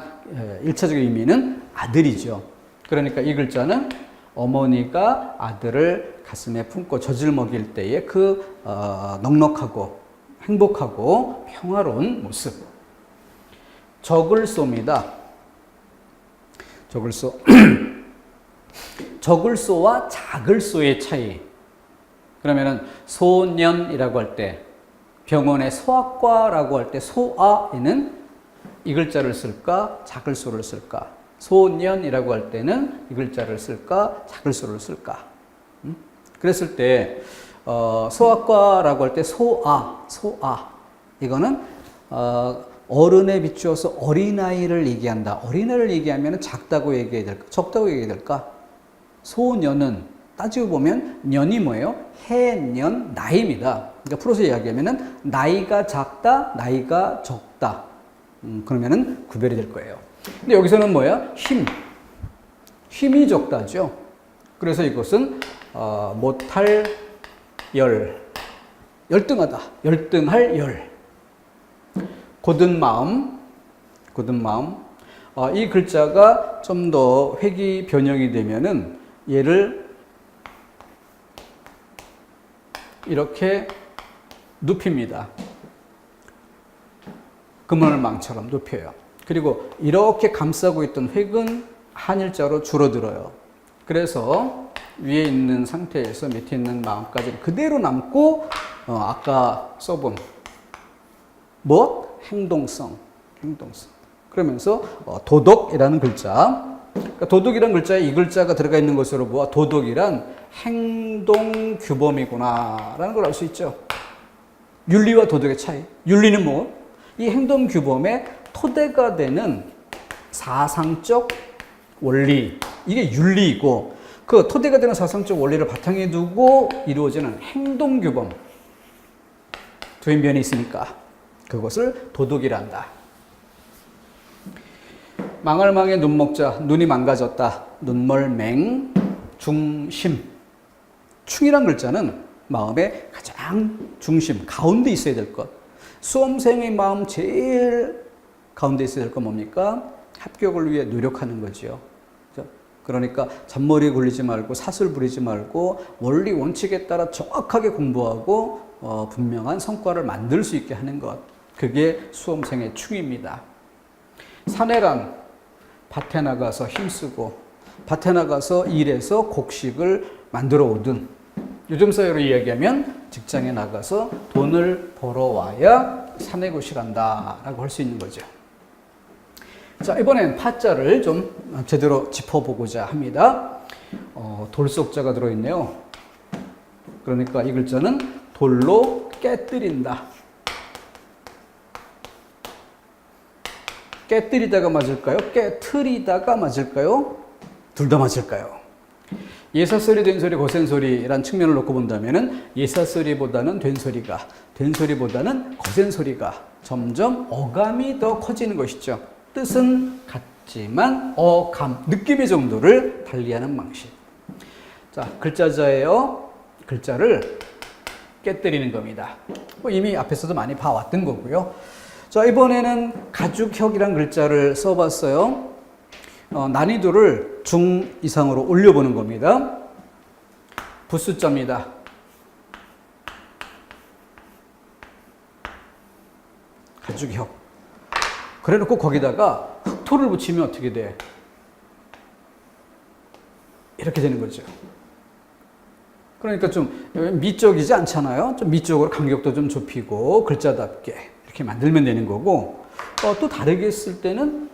Speaker 1: 1차적 의미는 아들이죠. 그러니까 이 글자는 어머니가 아들을 가슴에 품고 젖을 먹일 때의 그 넉넉하고 행복하고 평화로운 모습. 적을소입니다. 적을소. 적을소와 작을소의 차이. 그러면은 소년이라고 할 때, 병원의 소아과라고 할 때 소아에는 이 글자를 쓸까, 작을소를 쓸까? 소년이라고 할 때는 이 글자를 쓸까, 작을소를 쓸까? 그랬을 때 소아과라고 할 때 소아. 이거는 어른에 비추어서 어린아이를 얘기한다. 어린아이를 얘기하면 작다고 얘기해야 될까? 적다고 얘기해야 될까? 소년은 따지고 보면 년이 뭐예요? 해년, 나이입니다. 그러니까 풀어서 이야기하면 나이가 작다, 나이가 적다. 그러면은 구별이 될 거예요. 근데 여기서는 뭐야? 힘이 적다죠. 그래서 이것은 못할 열, 열등하다, 열등할 열. 고든 마음. 이 글자가 좀 더 회귀 변형이 되면은 얘를 이렇게 눕힙니다. 그물망처럼 눕혀요. 그리고 이렇게 감싸고 있던 획은 한일자로 줄어들어요. 그래서 위에 있는 상태에서 밑에 있는 마음까지 그대로 남고 아까 써본 행동성. 그러면서 도덕이라는 글자. 그러니까 도덕이라는 글자에 이 글자가 들어가 있는 것으로 보아 도덕이란 행동 규범이구나라는 걸 알 수 있죠. 윤리와 도덕의 차이. 윤리는 뭐? 이 행동 규범의 토대가 되는 사상적 원리. 이게 윤리이고 그 토대가 되는 사상적 원리를 바탕에 두고 이루어지는 행동 규범. 두 면이 있으니까 그것을 도덕이란다. 망할망에 눈 먹자. 눈이 망가졌다. 눈멀맹. 중심. 충이란 글자는 마음의 가장 중심, 가운데 있어야 될 것. 수험생의 마음 제일 가운데 있어야 될 건 뭡니까? 합격을 위해 노력하는 거죠. 그러니까 잔머리 굴리지 말고 사슬 부리지 말고 원리 원칙에 따라 정확하게 공부하고 분명한 성과를 만들 수 있게 하는 것. 그게 수험생의 충입니다. 사내란 밭에 나가서 힘쓰고 밭에 나가서 일해서 곡식을 만들어 오든 요즘 사회로 이야기하면 직장에 나가서 돈을 벌어와야 사내고시란다 라고 할 수 있는 거죠. 자, 이번엔 파자를 좀 제대로 짚어보고자 합니다. 돌속자가 들어있네요. 그러니까 이 글자는 돌로 깨뜨린다. 깨뜨리다가 맞을까요? 깨트리다가 맞을까요? 둘 다 맞을까요? 예사소리, 된소리, 거센소리란 측면을 놓고 본다면 예사소리보다는 된소리가, 된소리보다는 거센소리가 점점 어감이 더 커지는 것이죠. 뜻은 같지만 어감, 느낌의 정도를 달리하는 방식. 자, 글자자예요. 글자를 깨뜨리는 겁니다. 이미 앞에서도 많이 봐왔던 거고요. 자, 이번에는 가죽혁이란 글자를 써봤어요. 난이도를 중 이상으로 올려보는 겁니다. 부숫자입니다. 가죽혁. 그래 놓고 거기다가 흑토를 붙이면 어떻게 돼? 이렇게 되는 거죠. 그러니까 좀 미적이지 않잖아요. 좀 미적으로 간격도 좀 좁히고 글자답게 이렇게 만들면 되는 거고, 또 다르게 했을 때는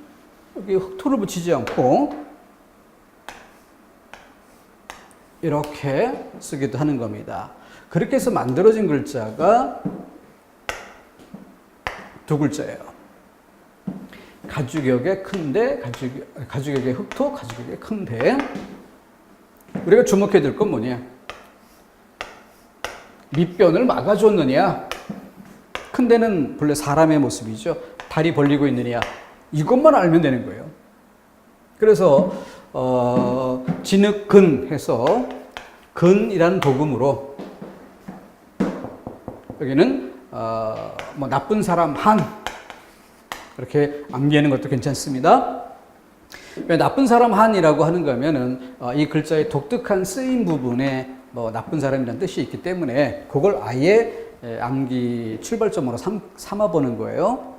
Speaker 1: 여기 흑토를 붙이지 않고 이렇게 쓰기도 하는 겁니다. 그렇게 해서 만들어진 글자가 두 글자예요. 가죽역의 큰데, 가죽역의 흑토, 가죽역의 큰데. 우리가 주목해야 될 건 뭐냐? 밑변을 막아줬느냐? 큰데는 본래 사람의 모습이죠. 다리 벌리고 있느냐? 이것만 알면 되는 거예요. 그래서 진흙근 해서 근이라는 도금으로 여기는 뭐 나쁜 사람 한 이렇게 암기하는 것도 괜찮습니다. 왜 나쁜 사람 한이라고 하는가 하면은 이 글자의 독특한 쓰임 부분에 뭐 나쁜 사람이라는 뜻이 있기 때문에 그걸 아예 암기 출발점으로 삼아보는 거예요.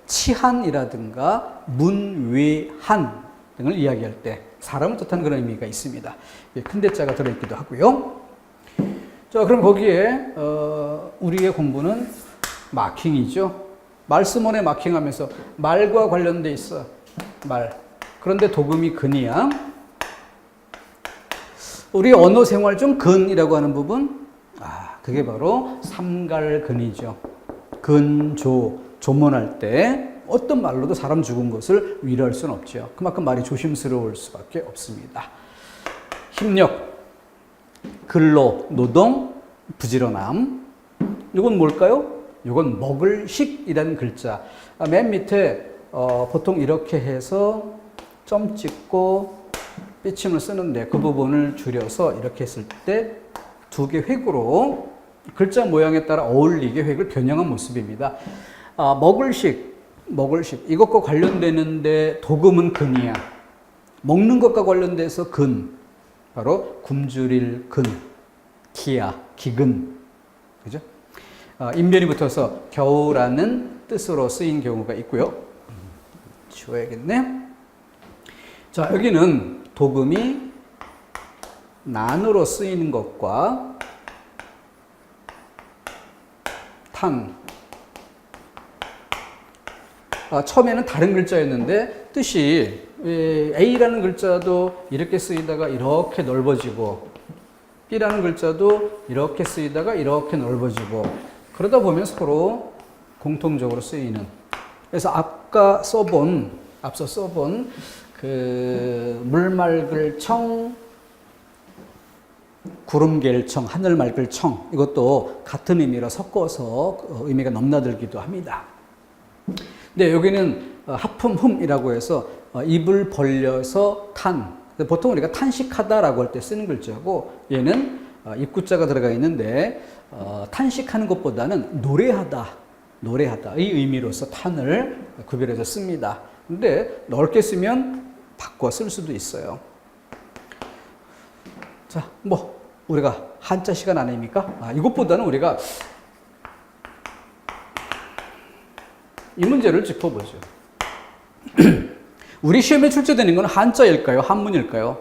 Speaker 1: 치한이라든가 문외한 등을 이야기할 때 사람을 뜻하는 그런 의미가 있습니다. 큰 대자가 들어있기도 하고요. 자, 그럼 거기에 우리의 공부는 마킹이죠. 말씀원에 마킹하면서 말과 관련돼 있어. 말. 그런데 도금이 근이야. 우리 언어 생활 중 근이라고 하는 부분, 그게 바로 삼갈근이죠. 근조, 조문할 때 어떤 말로도 사람 죽은 것을 위로할 수는 없죠. 그만큼 말이 조심스러울 수밖에 없습니다. 힘력, 근로, 노동, 부지런함. 이건 뭘까요? 이건 먹을식이라는 글자. 맨 밑에 보통 이렇게 해서 점 찍고 삐침을 쓰는데 그 부분을 줄여서 이렇게 했을 때 두 개 획으로 글자 모양에 따라 어울리게 획을 변형한 모습입니다. 먹을식 이것과 관련되는데 도금은 근이야. 먹는 것과 관련돼서 근, 바로 굶주릴 근, 기야, 기근, 그죠? 인변이 붙어서 겨우라는 뜻으로 쓰인 경우가 있고요. 지워야겠네. 자, 여기는 도금이 난으로 쓰이는 것과 탄. 처음에는 다른 글자였는데 뜻이 A라는 글자도 이렇게 쓰이다가 이렇게 넓어지고 B라는 글자도 이렇게 쓰이다가 이렇게 넓어지고 그러다 보면 서로 공통적으로 쓰이는. 그래서 앞서 써본 그 물맑을 청, 구름 갤 청, 하늘 맑을 청, 이것도 같은 의미로 섞어서 의미가 넘나들기도 합니다. 네, 여기는 하품흠이라고 해서 입을 벌려서 탄. 보통 우리가 탄식하다라고 할 때 쓰는 글자고, 얘는 입구자가 들어가 있는데 탄식하는 것보다는 노래하다의 의미로서 탄을 구별해서 씁니다. 근데 넓게 쓰면 바꿔 쓸 수도 있어요. 자, 뭐 우리가 한자 시간 아닙니까? 이것보다는 우리가 이 문제를 짚어보죠. 우리 시험에 출제되는 건 한자일까요? 한문일까요?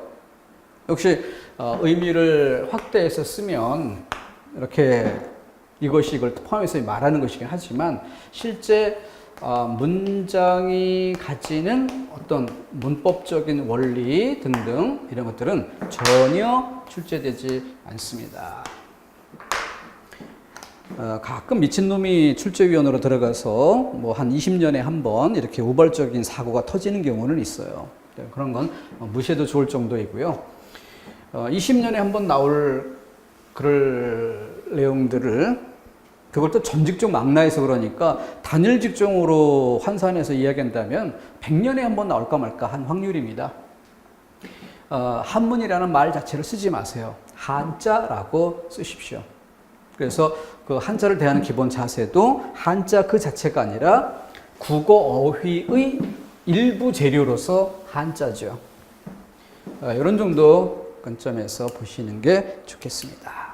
Speaker 1: 역시 의미를 확대해서 쓰면 이렇게 이것이 이걸 포함해서 말하는 것이긴 하지만 실제 문장이 가지는 어떤 문법적인 원리 등등 이런 것들은 전혀 출제되지 않습니다. 가끔 미친놈이 출제위원으로 들어가서 뭐 한 20년에 한 번 이렇게 우발적인 사고가 터지는 경우는 있어요. 그런 건 무시해도 좋을 정도이고요. 20년에 한 번 나올 그럴 내용들을 그걸 또 전직종 망라해서 그러니까 단일 직종으로 환산해서 이야기한다면 100년에 한 번 나올까 말까 한 확률입니다. 한문이라는 말 자체를 쓰지 마세요. 한자라고 쓰십시오. 그래서 그 한자를 대하는 기본 자세도 한자 그 자체가 아니라 국어 어휘의 일부 재료로서 한자죠. 이런 정도 관점에서 보시는 게 좋겠습니다.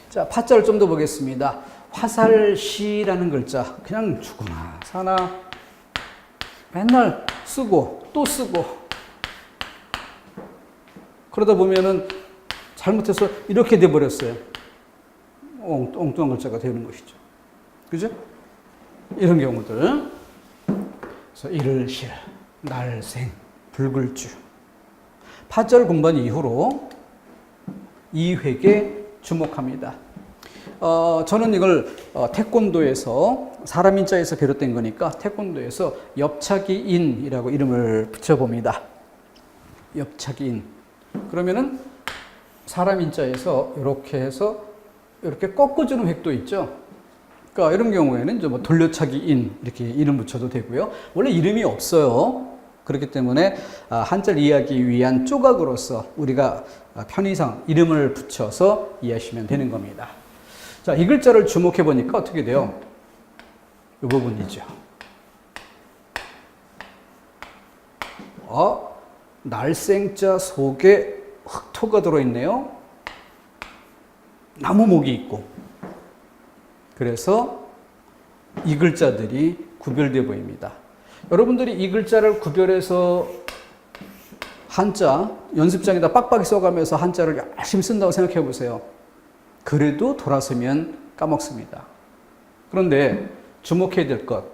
Speaker 1: 자, 파자를 좀 더 보겠습니다. 화살시라는 글자, 그냥 죽으나 사나 맨날 쓰고 또 쓰고 그러다 보면은 잘못해서 이렇게 돼버렸어요. 엉뚱한 글자가 되는 것이죠. 그죠? 이런 경우들. 그래서 이를실, 날생, 불글주. 파자를 공부한 이후로 이 획에 주목합니다. 저는 이걸 태권도에서 사람 인자에서 비롯된 거니까 태권도에서 엽차기인이라고 이름을 붙여봅니다. 엽차기인. 그러면은 사람 인자에서 이렇게 해서 이렇게 꺾어주는 획도 있죠. 그러니까 이런 경우에는 이제 뭐 돌려차기인 이렇게 이름 붙여도 되고요. 원래 이름이 없어요. 그렇기 때문에 한자를 이해하기 위한 조각으로서 우리가 편의상 이름을 붙여서 이해하시면 되는 겁니다. 자, 이 글자를 주목해 보니까 어떻게 돼요? 이 부분이죠. 날생자 속에 흑토가 들어있네요. 나무목이 있고. 그래서 이 글자들이 구별되어 보입니다. 여러분들이 이 글자를 구별해서 한자 연습장에다 빡빡이 써가면서 한자를 열심히 쓴다고 생각해 보세요. 그래도 돌아서면 까먹습니다. 그런데 주목해야 될 것.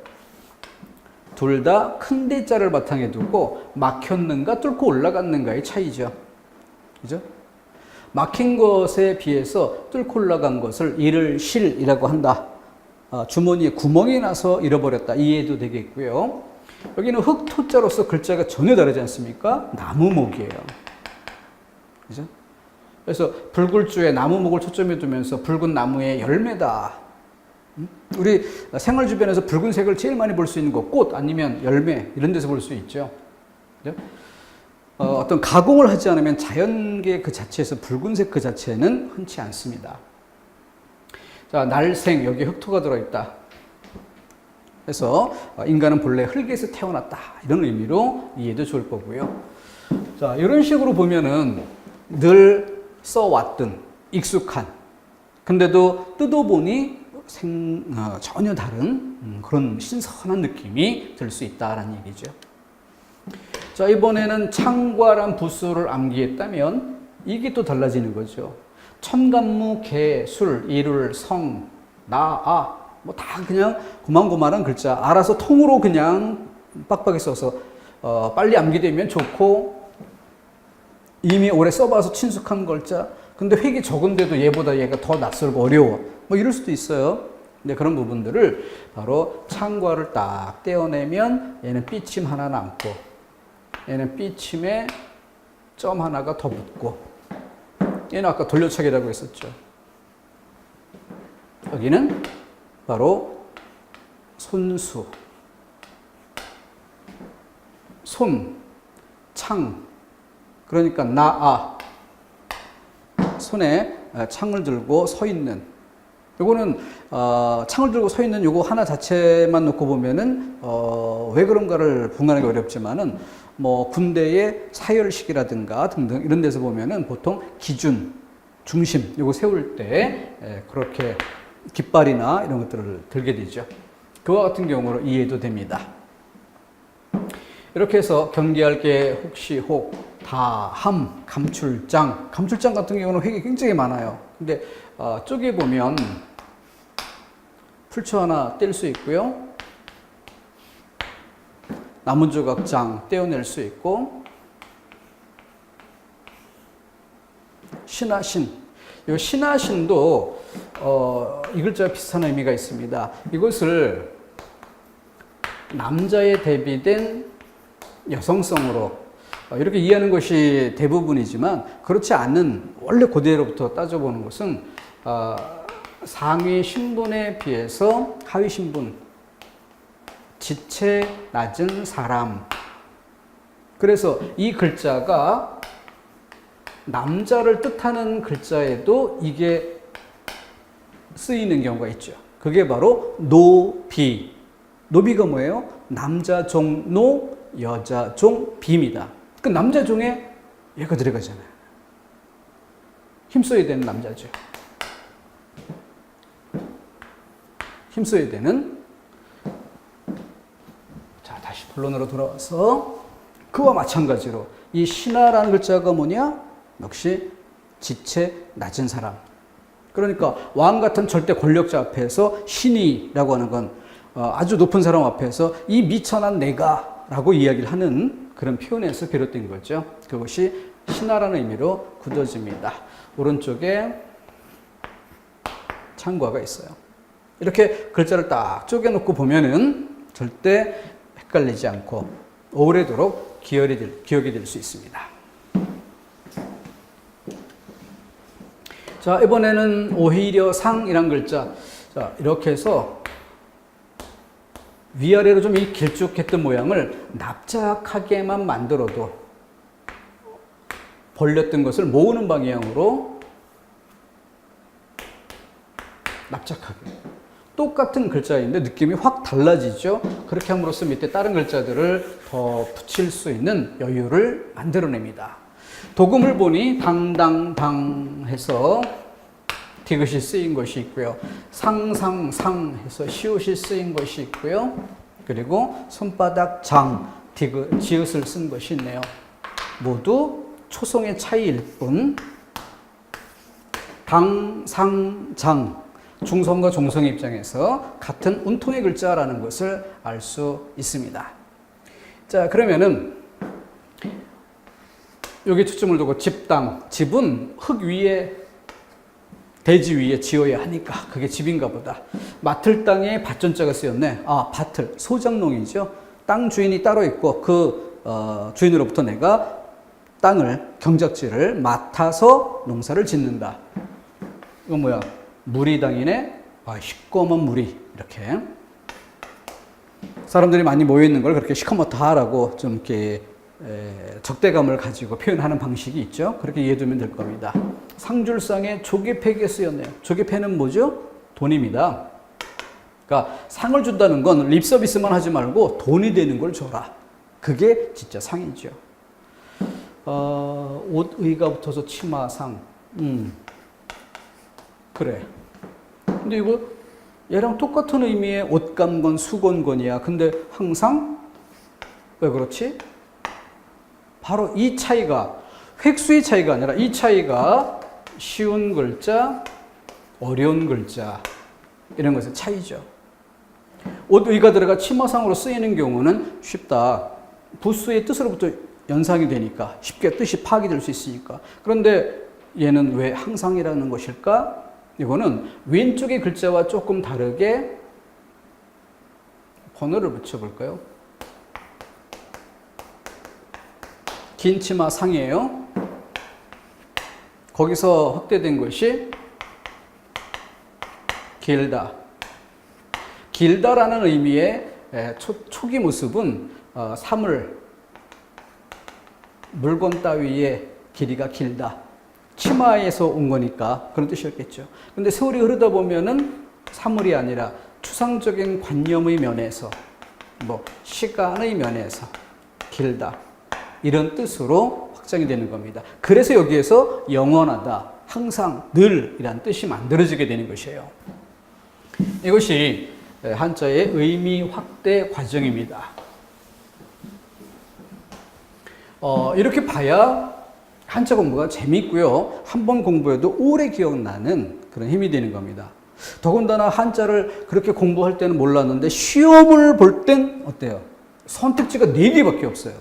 Speaker 1: 둘 다 큰 대자를 바탕에 두고 막혔는가 뚫고 올라갔는가의 차이죠. 그죠? 막힌 것에 비해서 뚫고 올라간 것을 이를실이라고 한다. 주머니에 구멍이 나서 잃어버렸다. 이해도 되겠고요. 여기는 흑토자로서 글자가 전혀 다르지 않습니까? 나무목이에요. 그죠? 그래서 붉을주에 나무목을 초점에 두면서 붉은 나무의 열매다. 우리 생활 주변에서 붉은색을 제일 많이 볼 수 있는 거 꽃 아니면 열매 이런 데서 볼 수 있죠. 그죠? 어떤 가공을 하지 않으면 자연계 그 자체에서 붉은색 그 자체는 흔치 않습니다. 자, 날생, 여기 흑토가 들어있다. 그래서 인간은 본래 흙에서 태어났다. 이런 의미로 이해도 좋을 거고요. 자, 이런 식으로 보면은 늘 써왔던 익숙한, 근데도 뜯어보니 전혀 다른 그런 신선한 느낌이 들 수 있다라는 얘기죠. 자, 이번에는 창과란 부수를 암기했다면 이게 또 달라지는 거죠. 천간무, 개, 술, 일울, 성, 나, 뭐 다 그냥 고만고만한 글자 알아서 통으로 그냥 빡빡이 써서 빨리 암기되면 좋고 이미 오래 써봐서 친숙한 글자 근데 획이 적은데도 얘보다 얘가 더 낯설고 어려워 뭐 이럴 수도 있어요. 근데 그런 부분들을 바로 창과를 딱 떼어내면 얘는 삐침 하나 남고 얘는 삐침에 점 하나가 더 붙고 얘는 아까 돌려차기라고 했었죠. 여기는 바로 손수, 손, 창, 그러니까 나아 손에 창을 들고 서 있는, 요거는 창을 들고 서 있는 요거 하나 자체만 놓고 보면은 왜 그런가를 분간하기 어렵지만은 뭐 군대의 사열식이라든가 등등 이런 데서 보면은 보통 기준, 중심 요거 세울 때 그렇게 깃발이나 이런 것들을 들게 되죠. 그와 같은 경우로 이해도 됩니다. 이렇게 해서 경계할 게 혹시 혹, 다함, 감출장. 감출장 같은 경우는 획이 굉장히 많아요. 근데 쪼개 보면 풀초 하나 뗄 수 있고요. 나무조각장 떼어낼 수 있고, 신하신. 이 신하신도 이 글자와 비슷한 의미가 있습니다. 이것을 남자에 대비된 여성성으로 이렇게 이해하는 것이 대부분이지만, 그렇지 않은 원래 고대로부터 따져보는 것은 상위 신분에 비해서 하위 신분, 지체 낮은 사람. 그래서 이 글자가 남자를 뜻하는 글자에도 이게 쓰이는 경우가 있죠. 그게 바로 노비. 노비가 뭐예요? 남자 종 노, 여자 종 비입니다. 그 남자 종에 얘가 들어가잖아요. 힘써야 되는 남자죠. 힘써야 되는. 자, 다시 본론으로 돌아와서 그와 마찬가지로 이 신하라는 글자가 뭐냐? 역시 지체 낮은 사람. 그러니까 왕 같은 절대 권력자 앞에서 신이라고 하는 건 아주 높은 사람 앞에서 이 미천한 내가 라고 이야기를 하는 그런 표현에서 비롯된 거죠. 그것이 신하라는 의미로 굳어집니다. 오른쪽에 창과가 있어요. 이렇게 글자를 딱 쪼개놓고 보면은 절대 헷갈리지 않고 오래도록 기억이 될 수 있습니다. 자, 이번에는 오히려 상이란 글자. 자, 이렇게 해서 위아래로 좀 이 길쭉했던 모양을 납작하게만 만들어도 벌렸던 것을 모으는 방향으로 납작하게. 똑같은 글자인데 느낌이 확 달라지죠. 그렇게 함으로써 밑에 다른 글자들을 더 붙일 수 있는 여유를 만들어냅니다. 도금을 보니 당당당 해서 디귿이 쓰인 것이 있고요. 상상상 해서 시옷이 쓰인 것이 있고요. 그리고 손바닥 장, 디귿, 지읒을 쓴 것이 있네요. 모두 초성의 차이일 뿐 당, 상, 장, 중성과 종성의 입장에서 같은 운통의 글자라는 것을 알 수 있습니다. 자, 그러면은 여기 초점을 두고 집당, 집은 흙 위에 대지 위에 지어야 하니까 그게 집인가 보다. 맡을 땅에 밭전자가 쓰였네. 아, 밭을, 소작농이죠. 땅 주인이 따로 있고 그 주인으로부터 내가 땅을, 경작지를 맡아서 농사를 짓는다. 이건 뭐야? 무리당이네. 아, 시꺼먼 무리. 이렇게 사람들이 많이 모여 있는 걸 그렇게 시커멓다라고 좀 이렇게 적대감을 가지고 표현하는 방식이 있죠. 그렇게 이해해두면 될 겁니다. 상줄상에 조개패기에 쓰였네요. 조개패는 뭐죠? 돈입니다. 그러니까 상을 준다는 건 립서비스만 하지 말고 돈이 되는 걸 줘라. 그게 진짜 상이죠. 옷의가 붙어서 치마상. 그래. 근데 이거 얘랑 똑같은 의미의 옷감건, 수건건이야. 근데 항상 왜 그렇지? 바로 이 차이가, 획수의 차이가 아니라 이 차이가 쉬운 글자, 어려운 글자 이런 것의 차이죠. 옷의가 들어가 치마상으로 쓰이는 경우는 쉽다. 부수의 뜻으로부터 연상이 되니까 쉽게 뜻이 파악이 될 수 있으니까. 그런데 얘는 왜 항상이라는 것일까? 이거는 왼쪽의 글자와 조금 다르게 번호를 붙여볼까요? 긴 치마 상이에요. 거기서 확대된 것이 길다. 길다라는 의미의 초기 모습은 사물, 물건 따위의 길이가 길다. 치마에서 온 거니까 그런 뜻이었겠죠. 근데 세월이 흐르다 보면은 사물이 아니라 추상적인 관념의 면에서 뭐 시간의 면에서 길다 이런 뜻으로 확장이 되는 겁니다. 그래서 여기에서 영원하다, 항상, 늘이란 뜻이 만들어지게 되는 것이에요. 이것이 한자의 의미 확대 과정입니다. 이렇게 봐야 한자 공부가 재미있고요. 한 번 공부해도 오래 기억나는 그런 힘이 되는 겁니다. 더군다나 한자를 그렇게 공부할 때는 몰랐는데 시험을 볼 땐 어때요? 선택지가 4개밖에 없어요.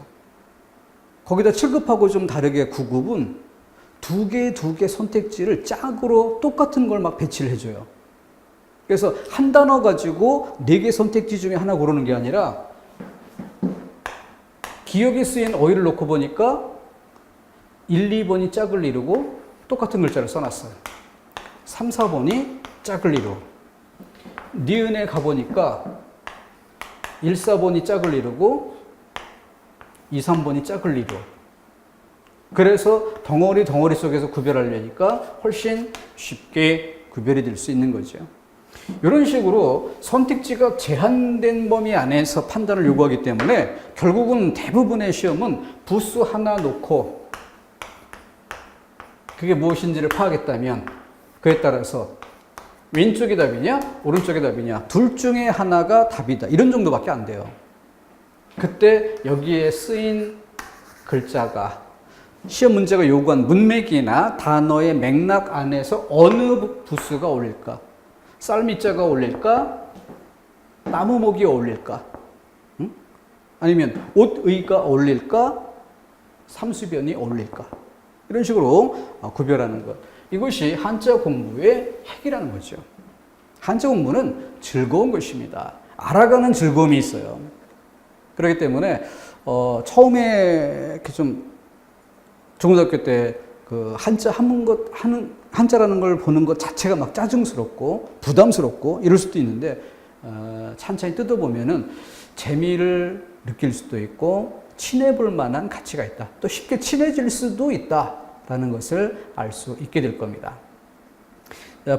Speaker 1: 거기다 7급하고 좀 다르게 9급은 2개 선택지를 짝으로 똑같은 걸 막 배치를 해줘요. 그래서 한 단어 가지고 4개 선택지 중에 하나 고르는 게 아니라 기억에 쓰인 어휘를 놓고 보니까 1, 2번이 짝을 이루고 똑같은 글자를 써놨어요. 3, 4번이 짝을 이루고 니은에 가보니까 1, 4번이 짝을 이루고 2, 3번이 짝을 이루어. 그래서 덩어리 속에서 구별하려니까 훨씬 쉽게 구별이 될 수 있는 거죠. 이런 식으로 선택지가 제한된 범위 안에서 판단을 요구하기 때문에 결국은 대부분의 시험은 부수 하나 놓고 그게 무엇인지를 파악했다면 그에 따라서 왼쪽이 답이냐 오른쪽이 답이냐 둘 중에 하나가 답이다 이런 정도밖에 안 돼요. 그때 여기에 쓰인 글자가 시험 문제가 요구한 문맥이나 단어의 맥락 안에서 어느 부수가 어울릴까? 쌀미자가 어울릴까? 나무목이 어울릴까? 응? 아니면 옷의가 어울릴까? 삼수변이 어울릴까? 이런 식으로 구별하는 것. 이것이 한자 공부의 핵이라는 거죠. 한자 공부는 즐거운 것입니다. 알아가는 즐거움이 있어요. 그렇기 때문에 처음에 이렇게 좀 중고등학교 때 그 한자라는 걸 보는 것 자체가 막 짜증스럽고 부담스럽고 이럴 수도 있는데 찬찬히 뜯어보면은 재미를 느낄 수도 있고 친해볼 만한 가치가 있다. 또 쉽게 친해질 수도 있다라는 것을 알 수 있게 될 겁니다.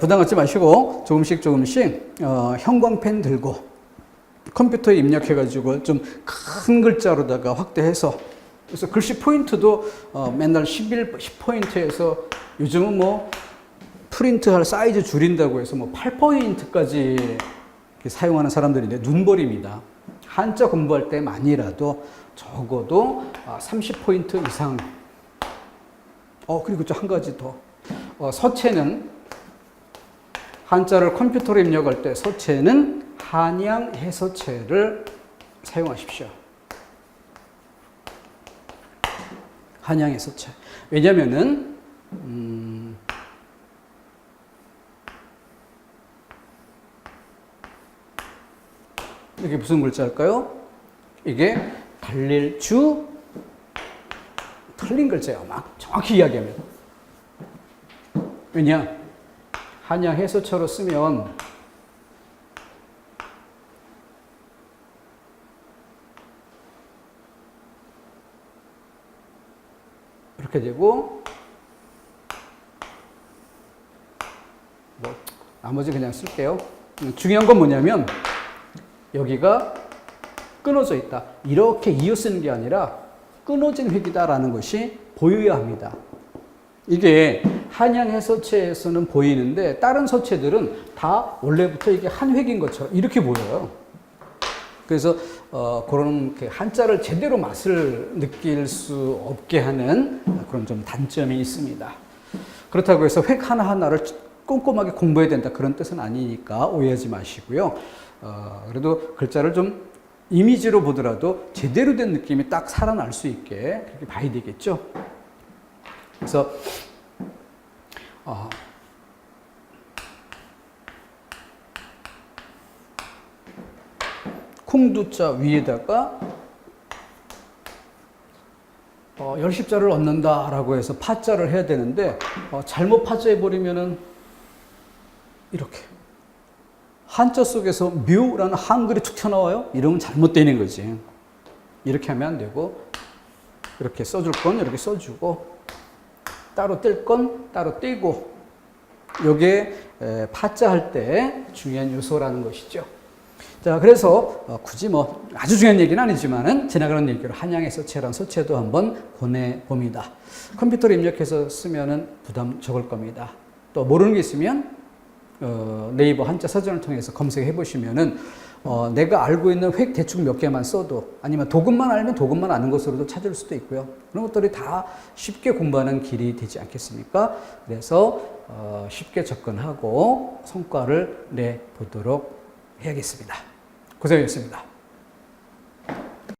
Speaker 1: 부담 갖지 마시고 조금씩 형광펜 들고 컴퓨터에 입력해가지고 좀 큰 글자로다가 확대해서 그래서 글씨 포인트도 맨날 10포인트에서 요즘은 뭐 프린트할 사이즈 줄인다고 해서 뭐 8포인트까지 사용하는 사람들인데 눈버립니다. 한자 공부할 때만이라도 적어도 30포인트 이상. 그리고 또 한 가지 더. 서체는 한자를 컴퓨터로 입력할 때 서체는 한양 해서체를 사용하십시오. 한양 해서체. 왜냐면은 이게 무슨 글자일까요? 이게 달릴 주 틀린 글자예요. 막 정확히 이야기하면. 왜냐? 한양 해서체로 쓰면 이렇게 되고 뭐 나머지 그냥 쓸게요. 중요한 건 뭐냐면 여기가 끊어져 있다. 이렇게 이어 쓰는 게 아니라 끊어진 획이다라는 것이 보여야 합니다. 이게 한양 해서체에서는 보이는데 다른 서체들은 다 원래부터 이게 한 획인 것처럼 이렇게 보여요. 그래서 그런 한자를 제대로 맛을 느낄 수 없게 하는 그런 좀 단점이 있습니다. 그렇다고 해서 획 하나하나를 꼼꼼하게 공부해야 된다 그런 뜻은 아니니까 오해하지 마시고요. 그래도 글자를 좀 이미지로 보더라도 제대로 된 느낌이 딱 살아날 수 있게 그렇게 봐야 되겠죠. 그래서 콩두자 위에다가 열십자를 얻는다라고 해서 파자를 해야 되는데 잘못 파자 해버리면은 이렇게 한자 속에서 묘라는 한글이 툭 튀어나와요. 이러면 잘못되는 거지. 이렇게 하면 안 되고 이렇게 써줄 건 이렇게 써주고 따로 뗄 건 따로 떼고, 요게 파자 할 때 중요한 요소라는 것이죠. 자, 그래서 굳이 뭐 아주 중요한 얘기는 아니지만은 지나가는 얘기로 한양의 서체란 서체도 한번 보내봅니다. 컴퓨터로 입력해서 쓰면은 부담 적을 겁니다. 또 모르는 게 있으면 네이버 한자 서전을 통해서 검색해 보시면은 내가 알고 있는 획 대충 몇 개만 써도, 아니면 도금만 알면 도금만 아는 것으로도 찾을 수도 있고요. 그런 것들이 다 쉽게 공부하는 길이 되지 않겠습니까? 그래서 쉽게 접근하고 성과를 내보도록 해야겠습니다. 고생하셨습니다.